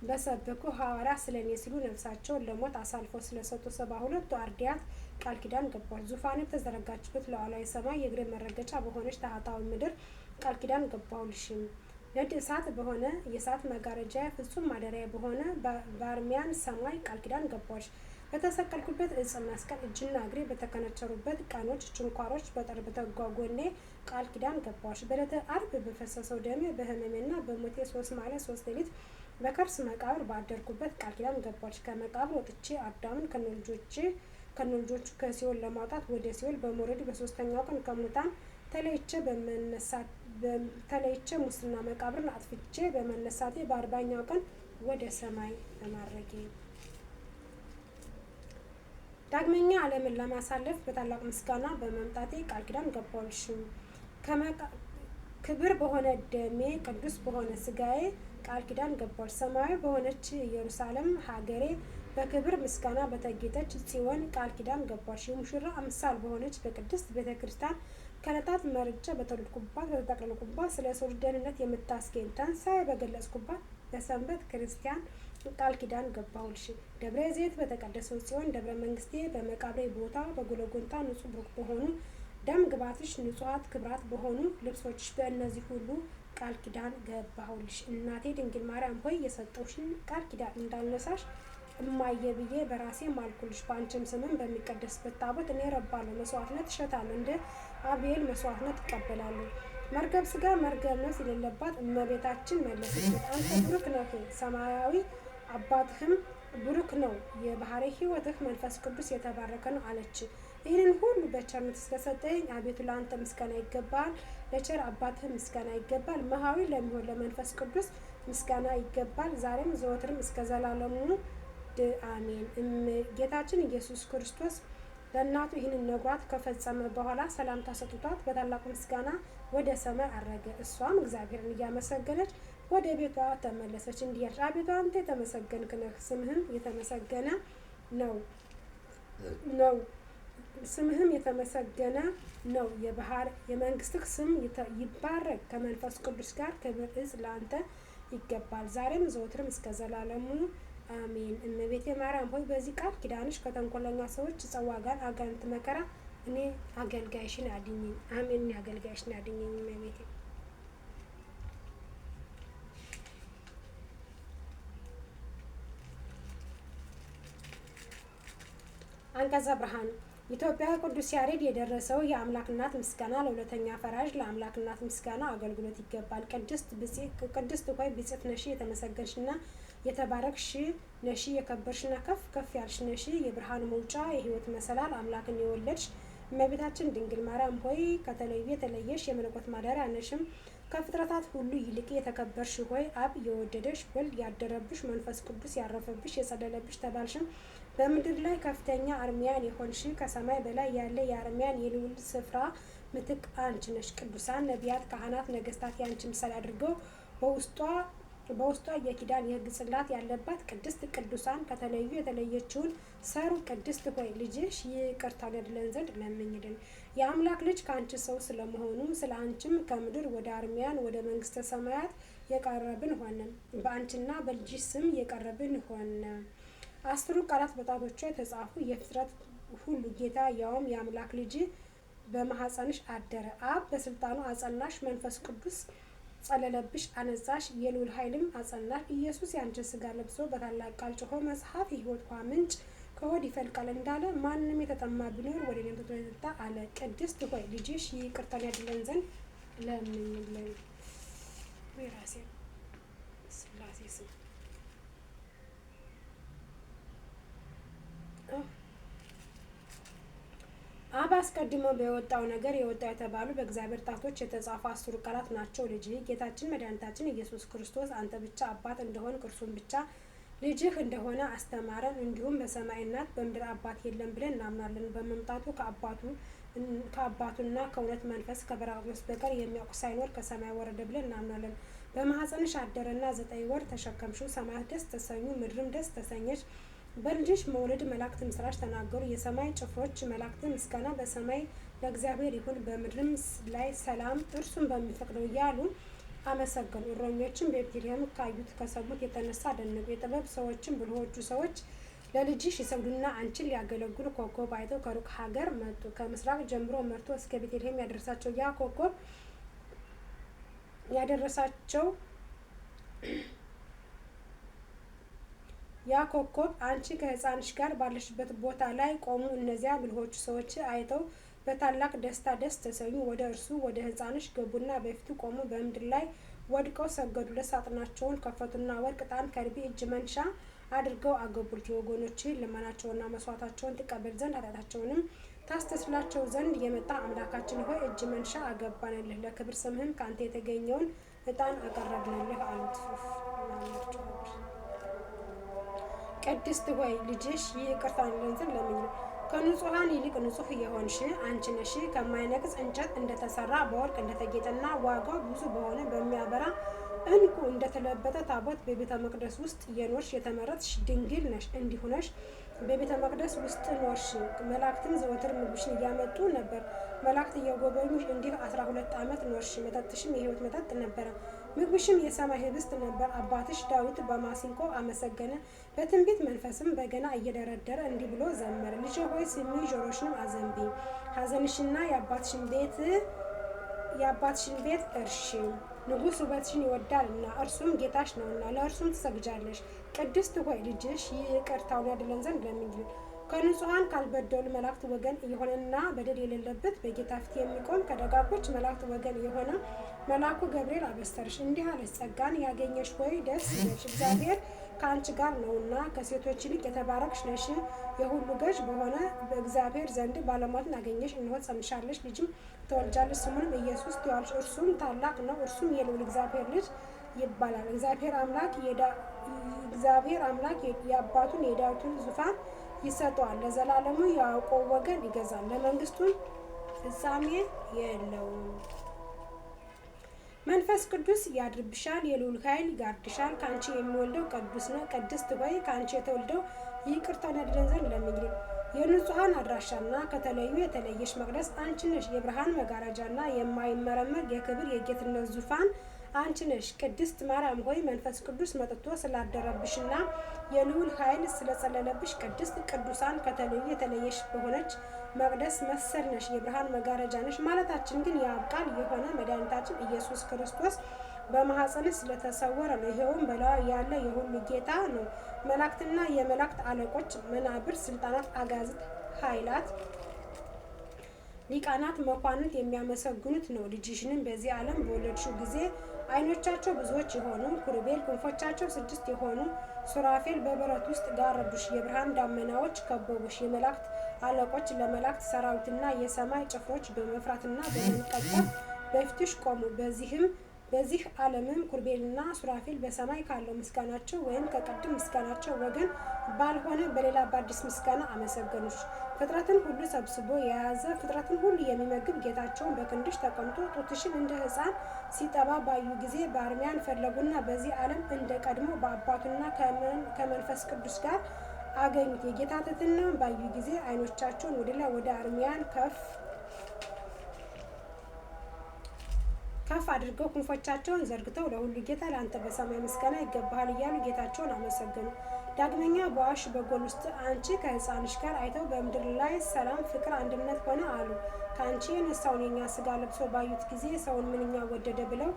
በሰበኩ ሐዋርያት ስለ እኔ ሲሉ ነፍሳቸውን ለሞት አሳልፈው ስለሰጡ 72ቱ አርድእት ቃል ኪዳን ገባሁልሽ። ዙፋኔ ተዘረጋችበት ሉዓላዊ ሰማይ የእግሬ መረገጫ በሆነች ታሕታዊ ምድር ቃል ኪዳን ገባሁልሽ። ነድ እሳት በሆነ የእሳት መጋረጃ ፍጹም ማደሪያ በሆነ በአርሚያን ሰማይ ቃል ኪዳን ገባሁልሽ። በተሰቀልኩበት ዕፀ መስቀል እጅና እግሬ በተከነቸሩበት ቀኖች ችንኳሮች በተጓ ጎኔ ቃል ኪዳን ገባሁልሽ። በዕለተ ዓርብ በፈሰሰው ደሜ በሕመሜና በሞቴ 3 መዓልት 3 ሌሊት በከርስ መቃብር ባደርኩበት ቃል ኪዳን ገባሁልሽ። ከመቃብር ወጥቼ አዳምን ከነልጆቹ ከሲኦል ለማውጣት ወደ ሲኦል በመውረድ በ3ኛው ቀን ከሙታን ተለይቼ ሙስና መቃብርን አጥፍቼ በመነሳቴ በ40ኛው ቀን ወደ ሰማይ በማረጌ ዳግመኛ ዓለምን ለማሳለፍ በታላቅ ምስጋና በመምጣቴ ቃል ኪዳን ገባሁልሽ። ክብር በሆነ ደሜ ቅዱስ በሆነ ስጋዬ ቃል ኪዳን ገባሁልሽ። ሰማያዊ በሆነች ኢየሩሳሌም ሀገሬ በክብር ምስጋና በተጌጠች ጽዮን ቃል ኪዳን ገባሁልሽ። የሙሽራ አምሳል በሆነች በቅድስት ቤተ ክርስቲያን ከዕለታት መርጬ በተወለድኩባት በተጠቅለልኩባት ስለ ሰው ልጅ ደህንነት የምታስገኝ ትንሣኤ በገለጽኩባት በሰንበት ክርስቲያን ቃል ኪዳን ገባሁልሽ። ደብረ ዘይት በተቀደሰው ጽዮን ደብረ መንግስቴ በመቃብሬ ቦታ በጎልጎታ ንጹሕ ብሩክ በሆኑ ደም ግባትሽ ንጹሐት ክብራት በሆኑ ልብሶችሽ በእነዚህ ሁሉ ቃል ኪዳን ገባሁልሽ። እናቴ ድንግል ማርያም ሆይ የሰጠውሽን ቃል ኪዳን እንዳልነሳሽ እማየ ብዬ በራሴ ማልኩልሽ። በአንቺም ስምም በሚቀደስበት ታቦት እኔ ረባለሁ፣ መስዋዕትነት እሸታለሁ፣ እንደ አብኤል መስዋዕትነት እቀበላለሁ። መርገብ ስጋ መርገብ ነፍስ የሌለባት እመቤታችን መለሰችለት፣ አንተ ብሩክ ነህ፣ ሰማያዊ አባትህም ብሩክ ነው፣ የባህሪ ሕይወትህ መንፈስ ቅዱስ የተባረከ ነው አለች። ይህንን ሁሉ በቸርነት ስለሰጠኝ አቤቱ ለአንተ ምስጋና ይገባል፣ ለቸር አባትህ ምስጋና ይገባል፣ መሐዊ ለሚሆን ለመንፈስ ቅዱስ ምስጋና ይገባል፣ ዛሬም ዘወትርም እስከ ዘላለሙ አሜን። ጌታችን ኢየሱስ ክርስቶስ ለእናቱ ይህንን ነግሯት ከፈጸመ በኋላ ሰላምታ ሰጥቷት በታላቅ ምስጋና ወደ ሰማይ አረገ። እሷም እግዚአብሔርን እያመሰገነች ወደ ቤቷ ተመለሰች። እንዲህ አለች፣ አቤቱ አንተ የተመሰገንክ ነህ፣ ስምህም የተመሰገነ ነው። ስምህም የተመሰገነ ነው። የመንግስትህ ስም ይባረክ። ከመንፈስ ቅዱስ ጋር ክብር ለአንተ ይገባል፣ ዛሬም ዘወትርም እስከ ዘላለሙ አሜን። እመቤቴ ማርያም ሆይ በዚህ ቃል ኪዳንሽ ከተንኮለኛ ሰዎች ጽዋ ጋር አጋንንት መከራ እኔ አገልጋይሽን አድኝኝ። አሜን። እኔ አገልጋይሽን አድኝኝ እመቤቴ። አንቀጸ ብርሃን ኢትዮጵያዊ ቅዱስ ያሬድ የደረሰው የአምላክ እናት ምስጋና ለሁለተኛ ፈራጅ ለአምላክ እናት ምስጋና አገልግሎት ይገባል። ቅድስት ሆይ ብጽዕት ነሽ፣ የተመሰገንሽና የተባረክሽ ነሽ፣ የከበርሽና ከፍ ከፍ ያልሽ ነሽ፣ የብርሃን መውጫ የሕይወት መሰላል አምላክን የወለድሽ እመቤታችን ድንግል ማርያም ሆይ ከተለዩ የተለየሽ የመለኮት ማደሪያ ነሽም። ከፍጥረታት ሁሉ ይልቅ የተከበርሽ ሆይ አብ የወደደሽ ወልድ ያደረብሽ መንፈስ ቅዱስ ያረፈብሽ የጸለለብሽ ተባልሽም። በምድር ላይ ከፍተኛ አርሚያን የሆንሽ ከሰማይ በላይ ያለ የአርሚያን የልዑል ስፍራ ምትክ አንቺ ነሽ። ቅዱሳን ነቢያት፣ ካህናት፣ ነገስታት ያንቺ ምሳሌ አድርገው በውስጧ የኪዳን የሕግ ጽላት ያለባት ቅድስት ቅዱሳን ከተለዩ የተለየችውን ሰሩ ቅድስት ሆይ ልጅሽ ይቅርታን ያድለን ዘንድ ለምኝልን። የአምላክ ልጅ ከአንቺ ሰው ስለመሆኑ ስለ አንቺም ከምድር ወደ አርሚያን ወደ መንግስተ ሰማያት የቀረብን ሆነ። በአንቺና በልጅሽ ስም የቀረብን ሆነ። 10ሩ ቃላት በጣቶቿ የተጻፉ የፍጥረት ሁሉ ጌታ ያውም የአምላክ ልጅ በማኅፀንሽ አደረ። አብ በስልጣኑ አጸናሽ፣ መንፈስ ቅዱስ ጸለለብሽ፣ አነጻሽ፣ የልዑል ኃይልም አጸናሽ። ኢየሱስ ያንቺን ስጋ ለብሶ በታላቅ ቃል ጮሆ መጽሐፍ የሕይወት ውሃ ምንጭ ከሆድ ይፈልቃል እንዳለ ማንም የተጠማ ቢኖር ወደ እኔ መጥቶ ይጠጣ አለ። ቅድስት ሆይ ልጅሽ ይቅርታን ያድለን ዘንድ ለምኝልን። የራሴ ስላሴ ስም አብ አስቀድሞ በወጣው ነገር የወጣው የተባሉ በእግዚአብሔር ጣቶች የተጻፉ 10ሩ ቃላት ናቸው። ልጅህ ጌታችን መድኃኒታችን ኢየሱስ ክርስቶስ አንተ ብቻ አባት እንደሆን እርሱም ብቻ ልጅህ እንደሆነ አስተማረን። እንዲሁም በሰማይ እናት በምድር አባት የለም ብለን እናምናለን። በመምጣቱ ከአባቱና ከእውነት መንፈስ ከበራቅሊጦስ በቀር የሚያውቅ ሳይኖር ከሰማይ ወረደ ብለን እናምናለን። በማኅፀንሽ አደረና 9 ወር ተሸከምሽው። ሰማያት ደስ ተሰኙ፣ ምድርም ደስ ተሰኘች። በልጅሽ መውለድ መላእክት ምስራች ተናገሩ። የሰማይ ጭፍሮች መላእክት ምስጋና በሰማይ ለእግዚአብሔር ይሁን፣ በምድርም ላይ ሰላም እርሱም በሚፈቅደው እያሉ አመሰገኑ። እረኞችም በቤተልሔም ካዩት ከሰሙት የተነሳ አደነቁ። የጥበብ ሰዎችም ብልሆቹ ሰዎች ለልጅሽ ይሰግዱና አንቺን ሊያገለግሉ ኮከብ አይተው ከሩቅ ሀገር መጡ። ከምስራቅ ጀምሮ መርቶ እስከ ቤተልሔም ያደረሳቸው ያ ኮከብ አንቺ ከሕፃንሽ ጋር ባለሽበት ቦታ ላይ ቆሙ። እነዚያ ብልሆቹ ሰዎች አይተው በታላቅ ደስታ ደስ ተሰኙ። ወደ እርሱ ወደ ሕፃንሽ ገቡና በፊቱ ቆሙ። በምድር ላይ ወድቀው ሰገዱለት። ሳጥናቸውን ከፈቱና ወርቅ፣ ዕጣን፣ ከርቤ፣ እጅ መንሻ አድርገው አገቡት። የወገኖችህን ልመናቸውንና መስዋዕታቸውን ትቀበል ዘንድ ኃጢአታቸውንም ታስተስላቸው ዘንድ የመጣ አምላካችን ሆይ እጅ መንሻ አገባንልህ። ለክብር ስምህም ከአንተ የተገኘውን ዕጣን አቀረብንልህ አሉት። ቅድስት ሆይ ልጅሽ ይቅርታን ያድለን ዘንድ ለምኝልን። ከንጹሐን ይልቅ ንጹሕ የሆንሽ አንቺ ነሽ። ከማይነቅዝ እንጨት እንደተሰራ በወርቅ እንደተጌጠና ዋጋው ብዙ በሆነ በሚያበራ ዕንቁ እንደተለበጠ ታቦት በቤተ መቅደስ ውስጥ የኖርሽ የተመረጥሽ ድንግል ነሽ። እንዲሁ ነሽ። በቤተ መቅደስ ውስጥ ኖርሽ። መላእክትም ዘወትር ምግብሽን እያመጡ ነበር። መላእክት እየጎበኙሽ እንዲህ 12 ዓመት ኖርሽ። መጠጥሽም የሕይወት መጠጥ ነበረ። ምግብሽም የሰማይ ህብስት ነበር። አባትሽ ዳዊት በማሲንቆ አመሰገነ፣ በትንቢት መንፈስም በገና እየደረደረ እንዲህ ብሎ ዘመረ። ልጄ ሆይ ስሚ፣ ጆሮሽንም አዘንቢ፣ ሐዘንሽና የአባትሽን ቤት እርሺ። ንጉሥ ውበትሽን ይወዳልና እርሱም ጌታሽ ነውና ለእርሱም ትሰግጃለሽ። ቅድስት ሆይ ልጅሽ ይቅርታውን ያድለን ዘንድ ለምኝልን። ከንጹሐን ካልበደሉ መላእክት ወገን የሆነና በደል የሌለበት በጌታ ፊት የሚቆም ከደጋጎች መላእክት ወገን የሆነ መልአኩ ገብርኤል አበሰረሽ፣ እንዲህ አለሽ፣ ጸጋን ያገኘሽ ሆይ ደስ ይበልሽ፣ እግዚአብሔር ከአንቺ ጋር ነውና ከሴቶች ይልቅ የተባረክሽ ነሽ። የሁሉ ገዥ በሆነ በእግዚአብሔር ዘንድ ባለሟልን አገኘሽ። እነሆ ጸንሻለሽ፣ ልጅም ትወልጃለሽ፣ ስሙንም ኢየሱስ ትዪዋለሽ። እርሱም ታላቅ ነው፣ እርሱም የልዑል እግዚአብሔር ልጅ ይባላል። እግዚአብሔር አምላክ የአባቱን የዳዊትን ዙፋን ይሰጠዋል፣ ለዘላለሙ የያዕቆብ ወገን ይገዛል፣ ለመንግስቱም ፍጻሜ የለውም። መንፈስ ቅዱስ ያድርብሻል፣ የልዑል ኃይል ይጋርድሻል። ከአንቺ የሚወልደው ቅዱስ ነው። ቅድስት ሆይ ከአንቺ የተወልደው ይቅርታን ያድለን ዘንድ ለምኝልን። የንጹሐን አድራሻና ከተለዩ የተለየሽ መቅደስ አንቺ ነሽ። የብርሃን መጋረጃና የማይመረመር የክብር የጌትነት ዙፋን አንቺ ነሽ። ቅድስት ማርያም ሆይ መንፈስ ቅዱስ መጥቶ ስላደረብሽና የልዑል ኃይል ስለጸለለብሽ ቅድስት ቅዱሳን ከተለዩ የተለየሽ በሆነች መቅደስ መሰል ነሽ። የብርሃን መጋረጃ ነሽ። ማለታችን ግን የአብ ቃል የሆነ መድኃኒታችን ኢየሱስ ክርስቶስ በማኅፀንሽ ስለተሰወረ ነው። ይኸውም በላዩ ያለ የሁሉ ጌታ ነው። መላእክትና የመላእክት አለቆች፣ መናብር፣ ስልጣናት፣ አጋዕዝት፣ ኃይላት፣ ሊቃናት፣ መኳንንት የሚያመሰግኑት ነው። ልጅሽንም በዚህ ዓለም በወለድሽው ጊዜ ዓይኖቻቸው ብዙዎች የሆኑ ኪሩቤል፣ ክንፎቻቸው 6 የሆኑ ሱራፌል በበረት ውስጥ ጋረዱሽ። የብርሃን ዳመናዎች ከበቡሽ። የመላእክት አለቆች ለመላእክት ሰራዊትና የሰማይ ጭፍሮች በመፍራትና በመንቀጥቀጥ በፊትሽ ቆሙ። በዚህ ዓለምም ኪሩቤልና ሱራፌል በሰማይ ካለው ምስጋናቸው ወይም ከቅድም ምስጋናቸው ወገን ባልሆነ በሌላ በአዲስ ምስጋና አመሰገኑሽ። ፍጥረትን ሁሉ ሰብስቦ የያዘ ፍጥረትን ሁሉ የሚመግብ ጌታቸውን በክንድሽ ተቀምጦ ጡትሽን እንደ ሕፃን ሲጠባ ባዩ ጊዜ በአርሚያን ፈለጉና በዚህ ዓለም እንደ ቀድሞ በአባቱና ከመንፈስ ቅዱስ ጋር አገኙት። የጌታ ትሕትናን ባዩ ጊዜ ዓይኖቻቸውን ወደ አርሚያን ከፍ አድርገው ክንፎቻቸውን ዘርግተው ለሁሉ ጌታ ለአንተ በሰማይ ምስጋና ይገባሃል እያሉ ጌታቸውን አመሰገኑ። ዳግመኛ በዋሽ በጎል ውስጥ አንቺ ከሕፃንሽ ጋር አይተው በምድር ላይ ሰላም፣ ፍቅር፣ አንድነት ሆነ አሉ። ከአንቺ የነሳውን የኛ ስጋ ለብሶ ባዩት ጊዜ ሰውን ምንኛ ወደደ ብለው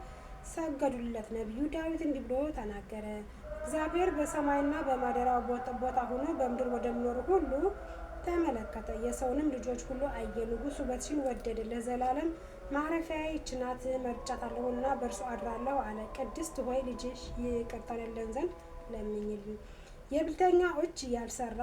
ሰገዱለት። ነቢዩ ዳዊት እንዲህ ብሎ ተናገረ። እግዚአብሔር በሰማይና በማደሪያው ቦታ ሆኖ በምድር ወደሚኖሩ ሁሉ ተመለከተ። የሰውንም ልጆች ሁሉ አየ። ንጉሥ ውበትሽን ወደደ። ለዘላለም ማረፊያዬ ይህች ናት፣ መርጫታለሁና በእርሱ አድራለሁ አለ። ቅድስት ሆይ ልጅሽ ይቅርታ ይለን ዘንድ ለምኝልን። የብልተኛ እጅ ያልሰራ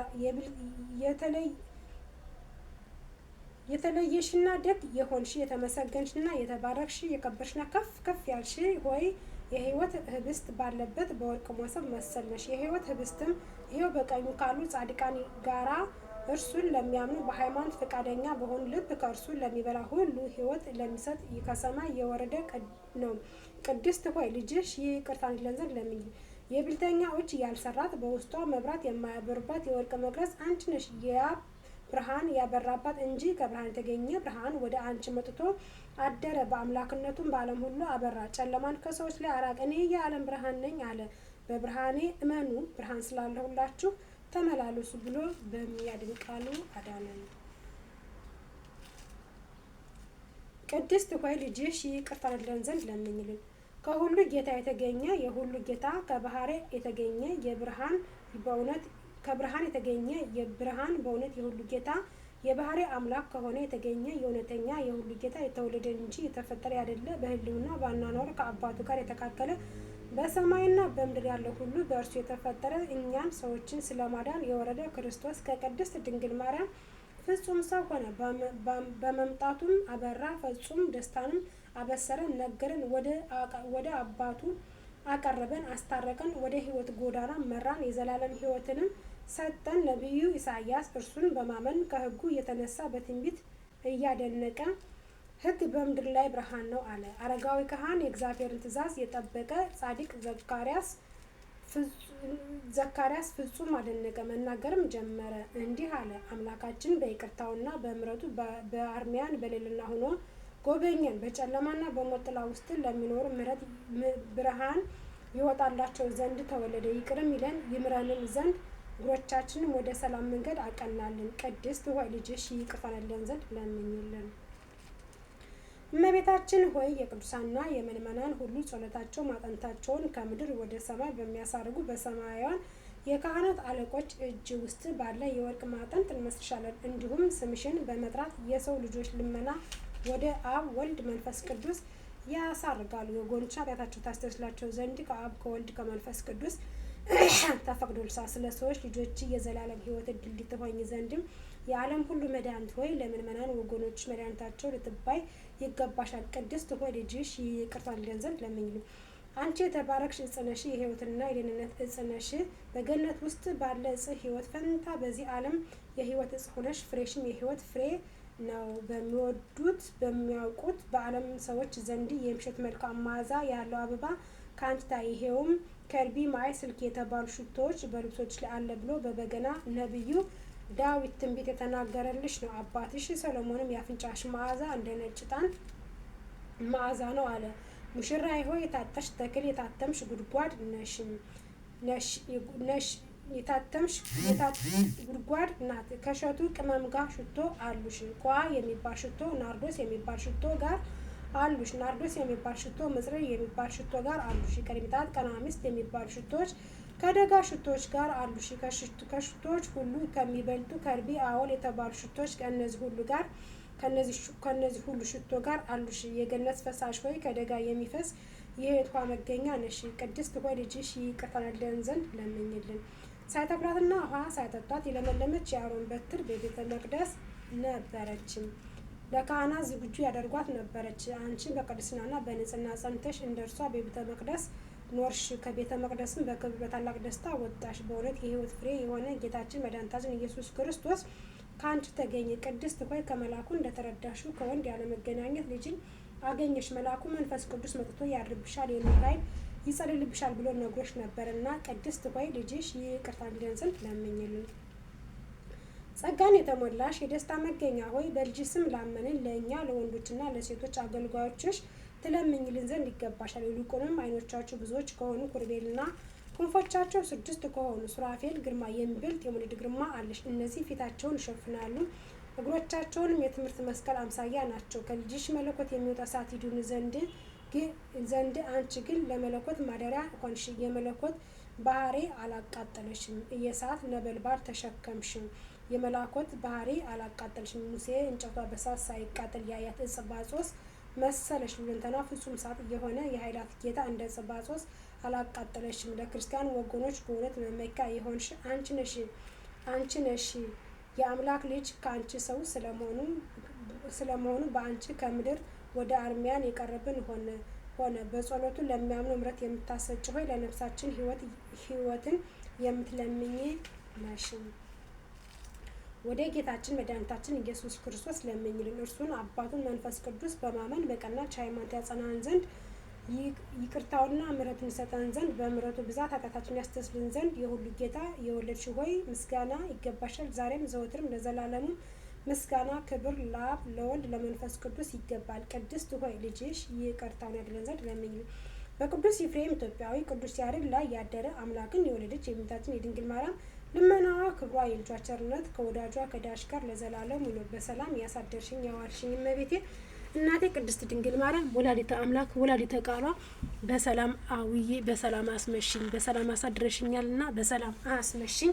የተለየሽና ደግ የሆንሽ የተመሰገንሽና የተባረክሽ የከበርሽና ከፍ ከፍ ያልሽ ሆይ የሕይወት ህብስት ባለበት በወርቅ መሶብ መሰልነሽ። የሕይወት ህብስትም ይኸው በቀኙ ካሉ ጻድቃን ጋራ እርሱን ለሚያምኑ በሃይማኖት ፈቃደኛ በሆኑ ልብ ከእርሱ ለሚበላ ሁሉ ሕይወት ለሚሰጥ ከሰማይ የወረደ ነው። ቅድስት ሆይ ልጅሽ ይቅርታን ይለን ዘንድ ለምኝ። የብልተኛ እጅ ያልሰራት በውስጧ መብራት የማያበሩባት የወርቅ መቅረዝ አንቺ ነሽ። የአብ ብርሃን ያበራባት እንጂ ከብርሃን የተገኘ ብርሃን ወደ አንቺ መጥቶ አደረ። በአምላክነቱም በዓለም ሁሉ አበራ፣ ጨለማን ከሰዎች ላይ አራቀ። እኔ የዓለም ብርሃን ነኝ አለ። በብርሃኔ እመኑ፣ ብርሃን ስላለሁላችሁ ተመላለሱ ብሎ በሚያድን ቃሉ አዳነን። ቅድስት ሆይ ልጅሽ ይቅርታን ይለን ዘንድ ለምኝልን። ከሁሉ ጌታ የተገኘ የሁሉ ጌታ ከባህሪ የተገኘ የብርሃን በእውነት የሁሉ ጌታ የባህሪ አምላክ ከሆነ የተገኘ የእውነተኛ የሁሉ ጌታ የተወለደ እንጂ የተፈጠረ ያይደለ በሕልውና በአኗኗሩ ከአባቱ ጋር የተካከለ በሰማይና በምድር ያለው ሁሉ በእርሱ የተፈጠረ እኛን ሰዎችን ስለማዳን የወረደ ክርስቶስ ከቅድስት ድንግል ማርያም ፍጹም ሰው ሆነ። በመምጣቱም አበራ፣ ፍጹም ደስታንም አበሰረን፣ ነገረን፣ ወደ አባቱ አቀረበን፣ አስታረቀን፣ ወደ ሕይወት ጎዳና መራን፣ የዘላለም ሕይወትንም ሰጠን። ነቢዩ ኢሳያስ እርሱን በማመን ከሕጉ የተነሳ በትንቢት እያደነቀ ሕግ በምድር ላይ ብርሃን ነው አለ። አረጋዊ ካህን የእግዚአብሔርን ትእዛዝ የጠበቀ ጻድቅ ዘካርያስ ፍጹም አደነቀ፣ መናገርም ጀመረ። እንዲህ አለ። አምላካችን በይቅርታውና በምሕረቱ በአርሚያን በሌልና ሆኖ ጎበኘን። በጨለማና በሞት ጥላ ውስጥ ለሚኖሩ ብርሃን ይወጣላቸው ዘንድ ተወለደ። ይቅርም ይለን ይምረንም ዘንድ እግሮቻችንም ወደ ሰላም መንገድ አቀናልን። ቅድስት ሆይ ልጅሽ ይቅርታን ይለን ዘንድ ለምኝልን። እመቤታችን ሆይ የቅዱሳንና የምእመናን ሁሉ ጸሎታቸው ማጠንታቸውን ከምድር ወደ ሰማይ በሚያሳርጉ በሰማያውያን የካህናት አለቆች እጅ ውስጥ ባለ የወርቅ ማዕጠንት እንመስልሻለን። እንዲሁም ስምሽን በመጥራት የሰው ልጆች ልመና ወደ አብ ወልድ መንፈስ ቅዱስ ያሳርጋሉ። የጎንቻ ኃጢአታቸው ታስተስላቸው ዘንድ ከአብ ከወልድ ከመንፈስ ቅዱስ ተፈቅዶልሻል። ስለ ሰዎች ልጆች የዘላለም ሕይወት እድል ልትሆኝ ዘንድም የዓለም ሁሉ መድኃኒት ሆይ ለምእመናን ወገኖች መድኃኒታቸው ልትባይ ይገባሻል። ቅድስት ሆይ ልጅሽ ይቅርታን ይለን ዘንድ ለምኝልን። አንቺ የተባረክሽ ዕፅ ነሽ፣ የሕይወትና የደህንነት ዕፅ ነሽ። በገነት ውስጥ ባለ ዕፅ ሕይወት ፈንታ በዚህ ዓለም የሕይወት ዕፅ ሆነሽ ፍሬሽም የሕይወት ፍሬ ነው። በሚወዱት በሚያውቁት በዓለም ሰዎች ዘንድ የምሽት መልካም መዓዛ ያለው አበባ ከአንቺ ታይ። ይሄውም ከርቢ፣ ማይ፣ ስልክ የተባሉ ሽቶዎች በልብሶች ላይ አለ ብሎ በበገና ነቢዩ ዳዊት ትንቢት የተናገረልሽ ነው። አባትሽ ሰሎሞንም የአፍንጫሽ መዓዛ እንደ ነጭ ዕጣን መዓዛ ነው አለ። ሙሽራዬ ሆይ የታጠሽ ተክል የታተምሽ ጉድጓድ ነሽ የታተምሽ ጉድጓድ ናት። ከሸቱ ቅመም ጋር ሽቶ አሉሽ። ቋ የሚባል ሽቶ፣ ናርዶስ የሚባል ሽቶ ጋር አሉሽ። ናርዶስ የሚባል ሽቶ፣ መጽረይ የሚባል ሽቶ ጋር አሉሽ። ቀርሚጣት፣ ቀናምስት የሚባሉ ሽቶዎች ከደጋ ሽቶዎች ጋር አሉሽ። ከሽቶዎች ሁሉ ከሚበልጡ ከርቢ፣ አወል የተባሉ ሽቶዎች ከነዚህ ሁሉ ሽቶ ጋር አሉሽ። የገነት ፈሳሽ ሆይ ከደጋ የሚፈስ የሕይወት ውሃ መገኛ ነሽ። ቅድስት ሆይ ልጅሽ ይቅርታን ይለን ዘንድ ለምኝልን። ሳይተክላትና ውሃ ሳይጠጣት የለመለመች የአሮን በትር በቤተ መቅደስ ነበረችም። ለካህናት ዝግጁ ያደርጓት ነበረች። አንቺ በቅድስናና በንጽህና ጸንተሽ እንደርሷ በቤተ መቅደስ ኖርሽ፣ ከቤተ መቅደስም በክብር በታላቅ ደስታ ወጣሽ። በእውነት የሕይወት ፍሬ የሆነ ጌታችን መድኃኒታችን ኢየሱስ ክርስቶስ ከአንቺ ተገኘ። ቅድስት ሆይ ከመልአኩ እንደተረዳሽው ከወንድ ያለመገናኘት ልጅን አገኘሽ። መልአኩ መንፈስ ቅዱስ መጥቶ ያድርብሻል፣ የልዑል ኃይል ይጸልልብሻል ብሎ ነግሮሽ ነበርና ቅድስት ሆይ ልጅሽ ይቅርታ እንዲለን ዘንድ ለምኝልን። ጸጋን የተሞላሽ የደስታ መገኛ ሆይ በልጅ ስም ላመንን ለእኛ ለወንዶችና ለሴቶች አገልጋዮችሽ ትለምኝልን ዘንድ ይገባሻል። ይልቁንም ዓይኖቻችሁ ብዙዎች ከሆኑ ኪሩቤልና ክንፎቻቸው 6 ከሆኑ ሱራፌል ግርማ የሚበልጥ የሞገድ ግርማ አለሽ። እነዚህ ፊታቸውን ይሸፍናሉ፣ እግሮቻቸውንም የትምህርት መስቀል አምሳያ ናቸው። ከልጅሽ መለኮት የሚወጣ እሳት ይድኑ ዘንድ አንቺ ግን ለመለኮት ማደሪያ ሆንሽ። የመለኮት ባህሪ አላቃጠለሽም፣ የእሳት ነበልባል ተሸከምሽም። የመለኮት ባህሪ አላቃጠለሽም። ሙሴ እንጨቷ በእሳት ሳይቃጠል ያያት ዕፀ ባጾስ መሰለሽ። ሁለንተና ፍጹም እሳት የሆነ የኃይላት ጌታ እንደ ዕፀ ባጾስ አላቃጠለሽም። ለክርስቲያን ወገኖች በእውነት መመኪያ የሆንሽ አንቺ ነሽ። የአምላክ ልጅ ከአንቺ ሰው ስለመሆኑ በአንቺ ከምድር ወደ አርሚያን የቀረብን ሆነ። በጸሎቱ ለሚያምኑ ምሕረት የምታሰጭ ሆይ ለነፍሳችን ሕይወትን የምትለምኝ ነሽ። ወደ ጌታችን መድኃኒታችን ኢየሱስ ክርስቶስ ለምኝልን። እርሱን አባቱን መንፈስ ቅዱስ በማመን በቀናች ሃይማኖት ያጸናን ዘንድ ይቅርታውና ምሕረቱን ይሰጠን ዘንድ በምሕረቱ ብዛት ኃጢአታችንን ያስተሰርይልን ዘንድ የሁሉ ጌታ የወለድሽ ሆይ ምስጋና ይገባሻል፣ ዛሬም ዘወትርም ለዘላለሙ። ምስጋና ክብር ለአብ ለወልድ ለመንፈስ ቅዱስ ይገባል። ቅድስት ሆይ ልጅሽ ይቅርታውን ያድለን ዘንድ ለምኝልን። በቅዱስ ኤፍሬም ኢትዮጵያዊ ቅዱስ ያሬድ ላይ ያደረ አምላክን የወለደች የእመቤታችን የድንግል ማርያም ልመናዋ ክብሯ የልጇ ቸርነት ከወዳጇ ከዳሽ ጋር ለዘላለሙ ይኑር። በሰላም ያሳደርሽኝ ያዋልሽኝ እመቤቴ እናቴ ቅድስት ድንግል ማርያም ወላዲተ አምላክ ወላዲተ ቃሏ በሰላም አውዬ በሰላም አስመሽኝ፣ በሰላም አሳድረሽኛልና በሰላም አስመሽኝ።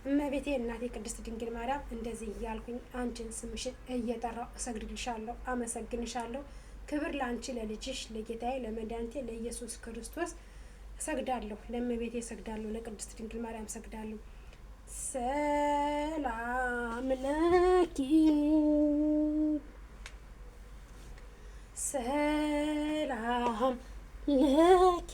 እመቤቴ እናቴ ቅድስት ድንግል ማርያም እንደዚህ እያልኩኝ አንቺን ስምሽን እየጠራው እሰግድልሻለሁ፣ አመሰግንሻለሁ። ክብር ለአንቺ ለልጅሽ ለጌታዬ ለመድኃኒቴ ለኢየሱስ ክርስቶስ እሰግዳለሁ። ለእመቤቴ እሰግዳለሁ፣ ለቅድስት ድንግል ማርያም እሰግዳለሁ። ሰላም ለኪ ሰላም ለኪ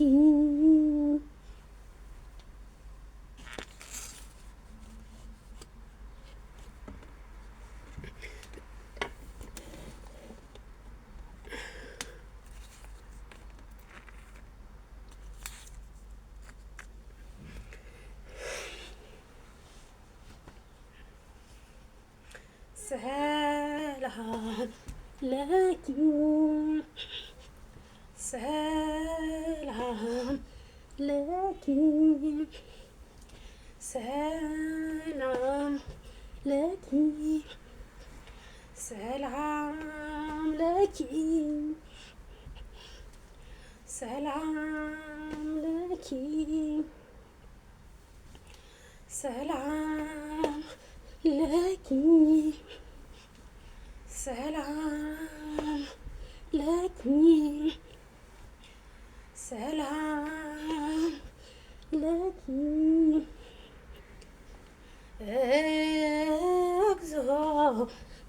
ሰላም ለኪ ሰላም ለኪ ሰላም ለኪ ሰላም ለኪ ሰላም ለኪ ሰላም ለኪ ሰላም ለኪ ሰላም ለኪ እግዚኦ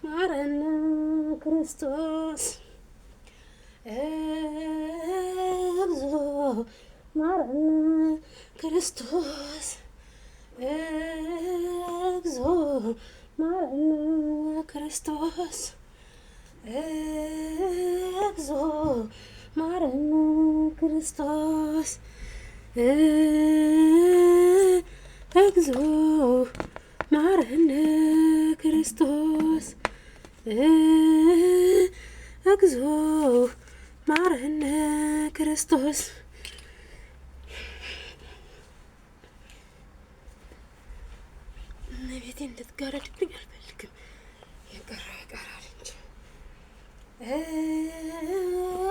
ማረነ ክርስቶስ እግዚኦ ማረነ ክርስቶስ እግዚኦ ማረነ ክርስቶስ እግዚኦ ማረነ ክርስቶስ እግዚኦ ማረነ ክርስቶስ እግዚኦ ማረነ ክርስቶስ። እመቤቴ እንድትጋረድብኝ አልፈልግም። የቀረው ይቀራል እንጂ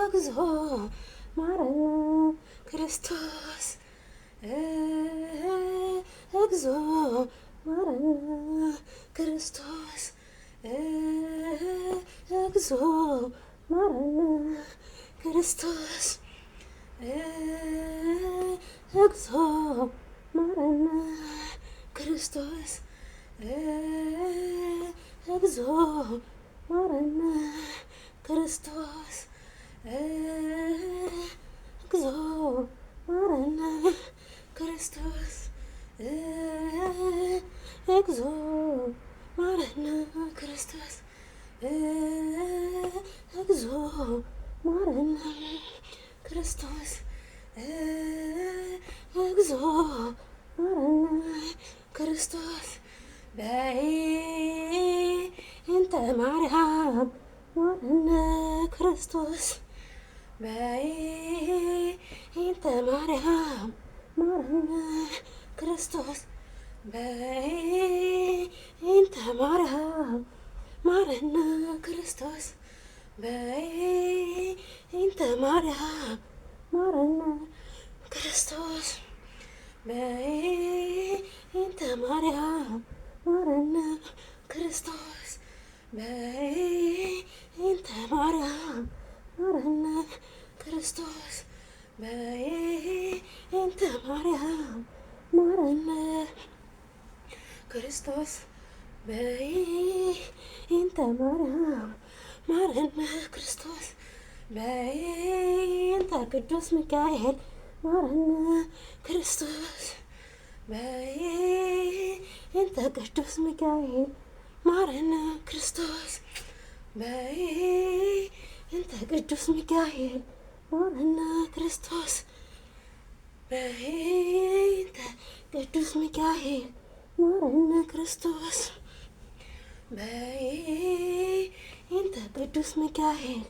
እግዚኦ ማረነ ክርስቶስ እግዚኦ ማረነ ክርስቶስ እግዚኦ ማረነ ክርስቶስ እግዚኦ ማረነ ክርስቶስ እግዚኦ ማረነ ክርስቶስ እግዚኦ ማረነ ክርስቶስ እግዚኦ ማረነ ክርስቶስ እግዚኦ ማረነ ክርስቶስ እግዚኦ ማረነ ክርስቶስ በእንተ ማርያም ማረነ ክርስቶስ በእንተ ማርያም ማረነ ክርስቶስ በእንተ ማርያም ማረነ ክርስቶስ በእንተ ማርያም ማረነ ክርስቶስ በእንተ ማርያም ማረነ ክርስቶስ በእንተ ማርያም ማረነ ክርስቶስ በእንተ ማርያም ማረነ ክርስቶስ በእንተ ማርያም ማረነ ክርስቶስ በእንተ ቅዱስ ሚካኤል ማረነ ክርስቶስ በእንተ ቅዱስ ሚካኤል ማረነ ክርስቶስ በእንተ ቅዱስ ሚካኤል ማረነ ክርስቶስ በእንተ ቅዱስ ሚካኤል ማረነ ክርስቶስ በእንተ ቅዱስ ሚካኤል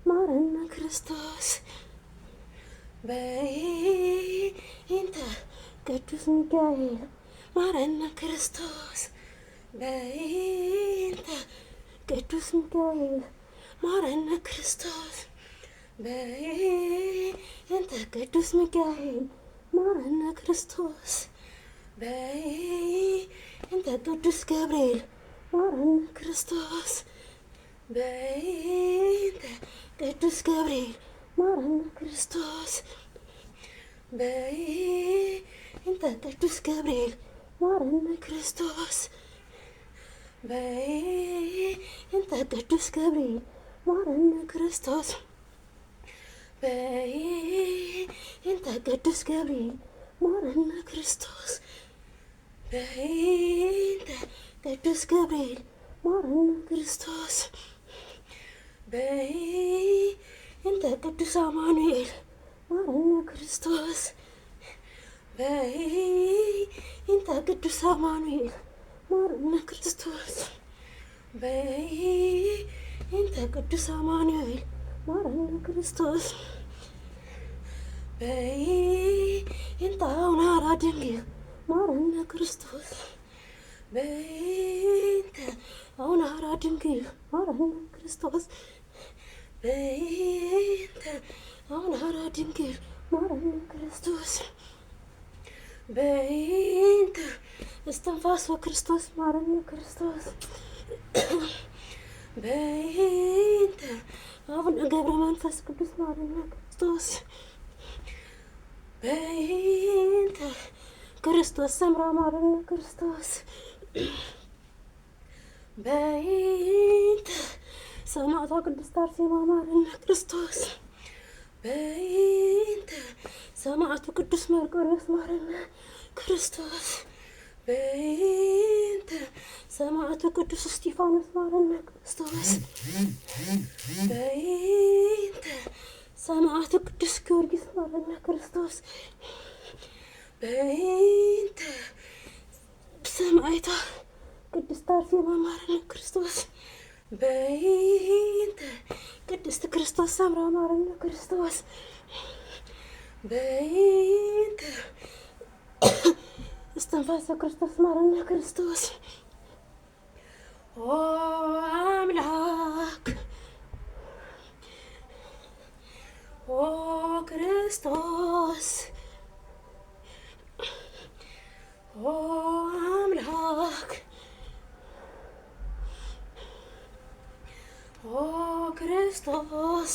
ማረነ ክርስቶስ በእንተ ቅዱስ ሚካኤል ማረነ ክርስቶስ በእንተ ቅዱስ ሚካኤል ማረነ ክርስቶስ በእንተ ቅዱስ ሚካኤል ማረነ ክርስቶስ በእንተ ቅዱስ ገብርኤል ማረነ ክርስቶስ በእንተ ቅዱስ ገብርኤል ማረነ ክርስቶስ በእንተ ቅዱስ ገብርኤል ማረነ ክርስቶስ በእንተ ቅዱስ ገብርኤል ማረነ ክርስቶስ በእንተ ቅዱስ ገብርኤል ማረነ ክርስቶስ በእንተ ቅዱስ ገብርኤል ማረነ ክርስቶስ በእንተ ቅዱስ አማኑኤል ማረነ ክርስቶስ በእንተ ቅዱስ አማኑኤል ማረነ ክርስቶስ በእንተ ቅዱስ አማኑኤል ማረነ ክርስቶስ በእንተ አውናራ ድንግል ማረነ ክርስቶስ በእንተ አውናራ ድንግል ማረነ ክርስቶስ በእንተ አውናራ ድንግል ማረነ ክርስቶስ በእንተ እስትንፋሰ ክርስቶስ ማረነ ክርስቶስ በእንተ አቡነ ገብረ መንፈስ ቅዱስ ማረነ ክርስቶስ በእንተ ክርስቶስ ሰምራ ማረነ ክርስቶስ በእንተ ሰማዕቷ ቅድስት አርሴማ ማረነ ክርስቶስ በእንተ ሰማዕቱ ቅዱስ መርቆሬዎስ ማረነ ክርስቶስ በእንተ ሰማዕቱ ቅዱስ እስጢፋኖስ ማረነ ክርስቶስ በእንተ ሰማዕቱ ቅዱስ ጊዮርጊስ ማረነ ክርስቶስ በእንተ ሰማዕቷ ቅድስት አርሴማ ማረነ ክርስቶስ በእንተ ቅድስት ክርስቶስ ሰምራ ማረነ ክርስቶስ በእንተ እስትንፋሰ ክርስቶስ ማረነ ክርስቶስ ኦ አምላክ ኦ ክርስቶስ ኦ አምላክ ኦ ክርስቶስ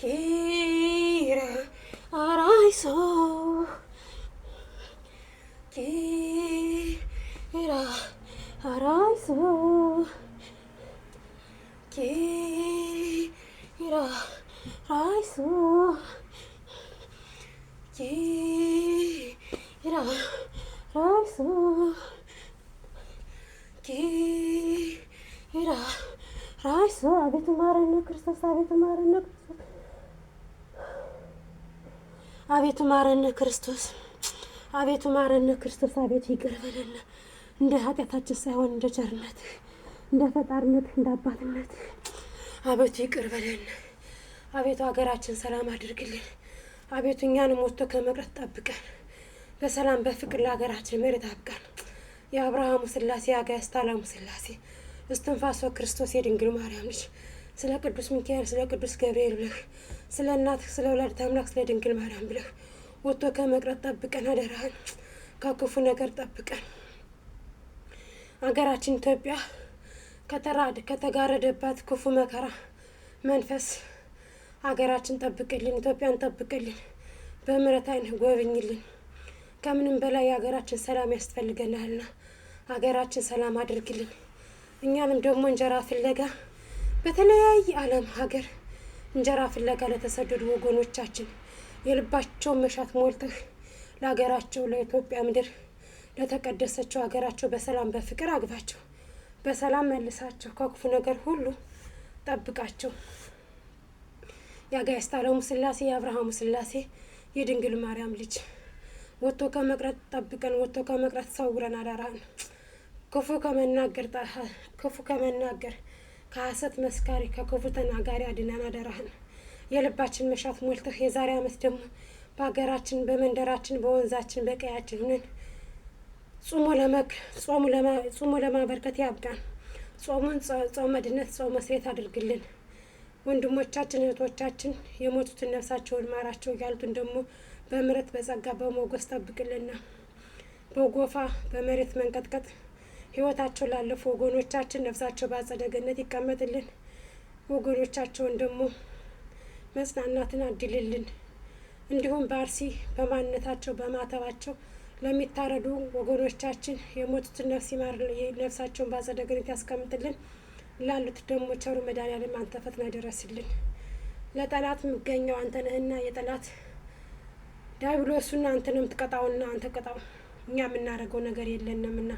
ኪረ አራይሶ ኪራ አራይሶ ኪራ ራይሶ ኪራ ራይሶ ኪራ ራይሶ አቤቱ ማረን ክርስቶስ አቤቱ ማረን ክርስቶስ አቤቱ ማረን ክርስቶስ አቤቱ ማረን ክርስቶስ አቤቱ ይቅር በለን እንደ ኃጢአታችን ሳይሆን እንደ ቸርነትህ እንደ ፈጣሪነትህ እንደ አባትነትህ አቤቱ ይቅር በለን። አቤቱ ሀገራችን ሰላም አድርግልን። አቤቱ እኛንም ወጥቶ ከመቅረት ጠብቀን በሰላም በፍቅር ለሀገራችን መሬት አብቃን። የአብርሃሙ ሥላሴ የአጋዕዝተ ዓለሙ ሥላሴ እስትንፋሰ ክርስቶስ የድንግል ማርያም ልጅ ስለ ቅዱስ ሚካኤል ስለ ቅዱስ ገብርኤል ብለህ ስለ እናትህ ስለ ወላዲተ አምላክ ስለ ድንግል ማርያም ብለህ ወጥቶ ከመቅረት ጠብቀን። አደራህን ከክፉ ነገር ጠብቀን። ሀገራችን ኢትዮጵያ ከተጋረደባት ክፉ መከራ መንፈስ ሀገራችን ጠብቅልን፣ ኢትዮጵያን ጠብቅልን፣ በምሕረት ዓይንህ ጎብኝልን። ከምንም በላይ የሀገራችን ሰላም ያስፈልገናልና ሀገራችን ሰላም አድርግልን። እኛንም ደግሞ እንጀራ ፍለጋ በተለያየ ዓለም ሀገር እንጀራ ፍለጋ ለተሰደዱ ወገኖቻችን የልባቸውን መሻት ሞልተህ ለሀገራቸው ለኢትዮጵያ ምድር ለተቀደሰችው ሀገራቸው በሰላም በፍቅር አግባቸው፣ በሰላም መልሳቸው፣ ከክፉ ነገር ሁሉ ጠብቃቸው። የአጋዕዝተ ዓለሙ ሥላሴ የአብርሃሙ ሥላሴ የድንግል ማርያም ልጅ ወጥቶ ከመቅረት ጠብቀን፣ ወጥቶ ከመቅረት ሰውረን። አደራህን ክፉ ከመናገር ከሐሰት መስካሪ ከክፉ ተናጋሪ አድነን። አደራህን የልባችን መሻት ሞልተህ የዛሬ ዓመት ደግሞ በሀገራችን በመንደራችን በወንዛችን በቀያችን ሁነን ጾሙ ለማበርከት ያብቃን። ጾሙን ጾመ ድነት ጾመ ስርየት አድርግልን። ወንድሞቻችን እህቶቻችን የሞቱትን ነፍሳቸውን ማራቸው፣ ያሉትን ደግሞ በምሕረት በጸጋ በሞገስ ጠብቅልና። በጎፋ በመሬት መንቀጥቀጥ ሕይወታቸው ላለፉ ወገኖቻችን ነፍሳቸው በአጸደ ገነት ይቀመጥልን። ወገኖቻቸውን ደግሞ መጽናናትን አድልልን። እንዲሁም በአርሲ በማንነታቸው በማተባቸው ለሚታረዱ ወገኖቻችን የሞቱትን ነፍስ ይማር፣ ነፍሳቸውን በአጸደ ገነት ያስቀምጥልን። ላሉት ደግሞ ቸሩ መድኃኔዓለም አንተ ፈጥነህ ድረስልን። ለጠላት ምገኛው አንተ ነህና የጠላት ዲያብሎሱን አንተ ነው የምትቀጣውና አንተ ቀጣው። እኛ የምናደርገው ነገር የለንምና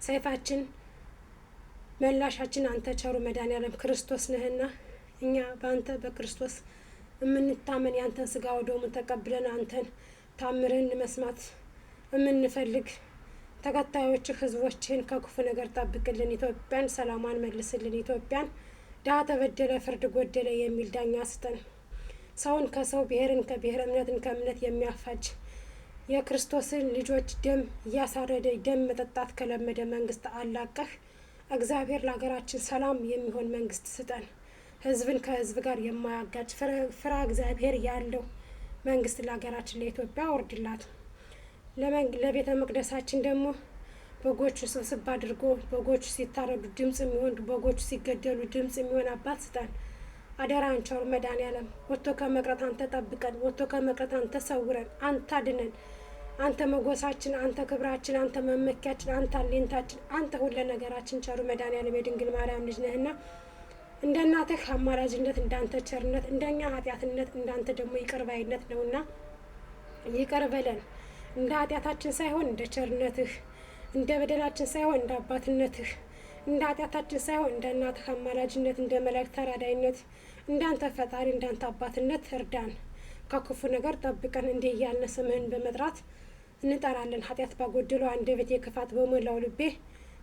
ሰይፋችን መላሻችን አንተ ቸሩ መድኃኔዓለም ክርስቶስ ነህና እኛ በአንተ በክርስቶስ የምንታመን ያንተን ስጋ ወደሙን ተቀብለን አንተን ታምርህን መስማት የምንፈልግ ተከታዮችህ ህዝቦችህን ከክፉ ነገር ጠብቅልን። ኢትዮጵያን ሰላሟን መልስልን። ኢትዮጵያን ድሀ ተበደለ ፍርድ ጎደለ የሚል ዳኛ ስጠን። ሰውን ከሰው ብሔርን ከብሔር እምነትን ከእምነት የሚያፋጅ የክርስቶስን ልጆች ደም እያሳረደ ደም መጠጣት ከለመደ መንግስት አላቀህ እግዚአብሔር ለሀገራችን ሰላም የሚሆን መንግስት ስጠን። ህዝብን ከህዝብ ጋር የማያጋጭ ፍራ እግዚአብሔር ያለው መንግስት ለሀገራችን ለኢትዮጵያ ወርድላት። ለቤተ መቅደሳችን ደግሞ በጎቹ ስብስብ አድርጎ በጎቹ ሲታረዱ ድምጽ የሚሆን በጎቹ ሲገደሉ ድምጽ የሚሆን አባት ስጠን። አደራህን ቸሩ መድኃኔዓለም ወጥቶ ከመቅረት አንተ ጠብቀን፣ ወጥቶ ከመቅረት አንተ ሰውረን፣ አንተ አድነን። አንተ መጎሳችን፣ አንተ ክብራችን፣ አንተ መመኪያችን፣ አንተ አለኝታችን፣ አንተ ሁሉ ነገራችን ቸሩ መድኃኔዓለም የድንግል ማርያም ልጅ ነህና እንደ እናትህ አማላጅነት እንዳንተ ቸርነት እንደኛ ኃጢአትነት እንዳንተ ደግሞ ይቅር ባይነት ነውና ይቅር በለን። እንደ ኃጢአታችን ሳይሆን እንደ ቸርነትህ፣ እንደ በደላችን ሳይሆን እንደ አባትነትህ፣ እንደ ኃጢአታችን ሳይሆን እንደ እናትህ አማላጅነት፣ እንደ መላእክት ተራዳይነት፣ እንዳንተ ፈጣሪ እንዳንተ አባትነት እርዳን። ከክፉ ነገር ጠብቀን። እንዲህ እያልን ስምህን በመጥራት እንጠራለን። ኃጢአት ባጎደለው አንደበቴ ክፋት በሞላው ልቤ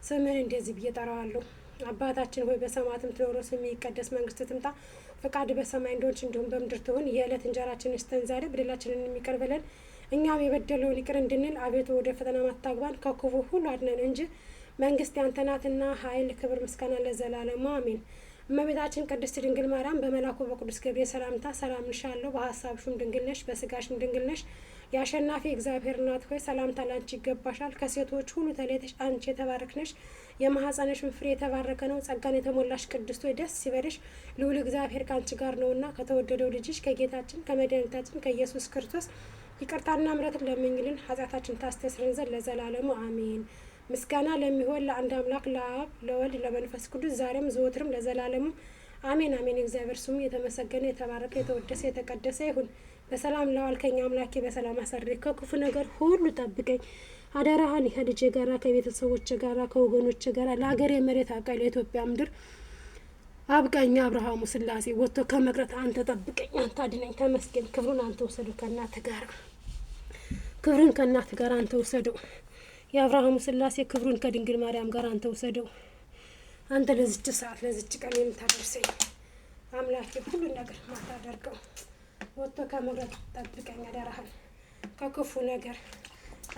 ስምህን እንደዚህ ብዬ እጠራዋለሁ። አባታችን ሆይ በሰማያት የምትኖር ስምህ ይቀደስ፣ መንግስትህ ትምጣ፣ ፈቃድ በሰማይ እንደሆነች እንዲሁም በምድር ትሁን። የዕለት እንጀራችንን ስጠን ዛሬ፣ በደላችንን ይቅር በለን እኛም የበደለውን ይቅር እንድንል፣ አቤቱ ወደ ፈተና አታግባን ከክፉ ሁሉ አድነን እንጂ መንግስት ያንተ ናትና ኃይል፣ ክብር፣ ምስጋና ለዘላለሙ አሜን። እመቤታችን ቅድስት ድንግል ማርያም በመልአኩ በቅዱስ ገብርኤል ሰላምታ ሰላም እንልሻለሁ። በሀሳብሽም ድንግል ነሽ፣ በስጋሽም ድንግል ነሽ። የአሸናፊ እግዚአብሔር እናት ሆይ ሰላምታ ላንቺ ይገባሻል። ከሴቶች ሁሉ ተለይተሽ አንቺ የተባረክሽ ነሽ፣ የማኅፀንሽም ፍሬ የተባረከ ነው። ጸጋን የተሞላሽ ቅድስት ሆይ ደስ ይበልሽ፣ ልዑል እግዚአብሔር ከአንቺ ጋር ነውና ከተወደደው ልጅሽ ከጌታችን ከመድኃኒታችን ከኢየሱስ ክርስቶስ ይቅርታና ምሕረትን ለምኝልን ኃጢአታችን ታስተስረን ዘንድ ለዘላለሙ አሜን። ምስጋና ለሚሆን ለአንድ አምላክ ለአብ ለወልድ ለመንፈስ ቅዱስ ዛሬም ዘወትርም ለዘላለሙ አሜን አሜን። እግዚአብሔር ስሙ የተመሰገነ የተባረከ የተወደሰ የተቀደሰ ይሁን። በሰላም ለዋልከኝ አምላኬ በሰላም አሳድረኝ፣ ከክፉ ነገር ሁሉ ጠብቀኝ። አደራህን ከልጄ ጋራ ከቤተሰቦቼ ጋራ ከወገኖቼ ጋራ ለሀገሬ መሬት አብቃኝ፣ ለኢትዮጵያ ምድር አብቃኝ። አብርሃሙ ስላሴ ወጥቶ ከመቅረት አንተ ጠብቀኝ፣ አንተ አድነኝ። ተመስገን። ክብሩን አንተ ውሰደው ከእናትህ ጋር፣ ክብሩን ከእናትህ ጋር አንተ ውሰደው። የአብርሃሙ ስላሴ ክብሩን ከድንግል ማርያም ጋር አንተ ውሰደው። አንተ ለዚች ሰዓት ለዚች ቀን የምታደርሰኝ አምላኬ ሁሉን ነገር ማታደርገው ወጥቶ ከመቅረት ጠብቀኝ። አደራህን ከክፉ ነገር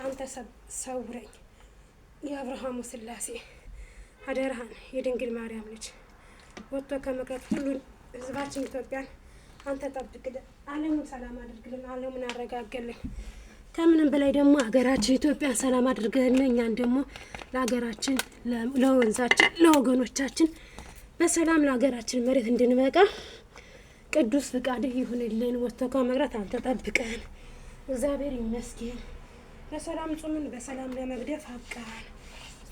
አንተ ሰውረኝ። የአብርሃሙ ስላሴ አደራህን የድንግል ማርያም ልጅ ወጥቶ ከመቅረት ሁሉን ህዝባችን ኢትዮጵያን አንተ ጠብቅልን። ዓለሙን ሰላም አድርግልን። ዓለሙን አረጋግልን። ከምንም በላይ ደግሞ ሀገራችን ኢትዮጵያን ሰላም አድርገን እኛን ደግሞ ለሀገራችን ለወንዛችን ለወገኖቻችን በሰላም ለሀገራችን መሬት እንድንበቃ ቅዱስ ፍቃድህ ይሁንልን። ወጥቶ ከመቅረት አንተ ጠብቀን። እግዚአብሔር ይመስገን። በሰላም ጾምን በሰላም ለመግደፍ አብቃን።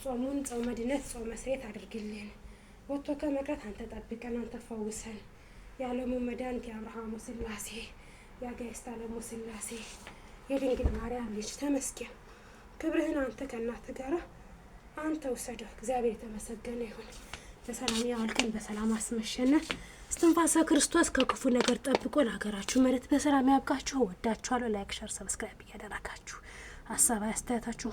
ጾሙን ጾመ ድነት ጾመ ስርየት አድርግልን። ወጥቶ ከመቅረት አንተ ጠብቀን፣ አንተ ፈውሰን። የዓለሙ መድኃኒት የአብርሃሙ ስላሴ የአጋዕዝተ ዓለሙ ስላሴ የድንግል ማርያም ልጅ ተመስገን። ክብርህን አንተ ከእናትህ ጋራ አንተ ውሰደው። እግዚአብሔር የተመሰገነ ይሁን። በሰላም ያዋልከን በሰላም አስመሸነ። እስትንፋሰ ክርስቶስ ከክፉ ነገር ጠብቆ ለሀገራችሁ መሬት በሰላም ያብቃችሁ። ወዳችኋለሁ። ላይክ፣ ሸር፣ ሰብስክራይብ እያደረጋችሁ ሀሳብ አስተያየታችሁ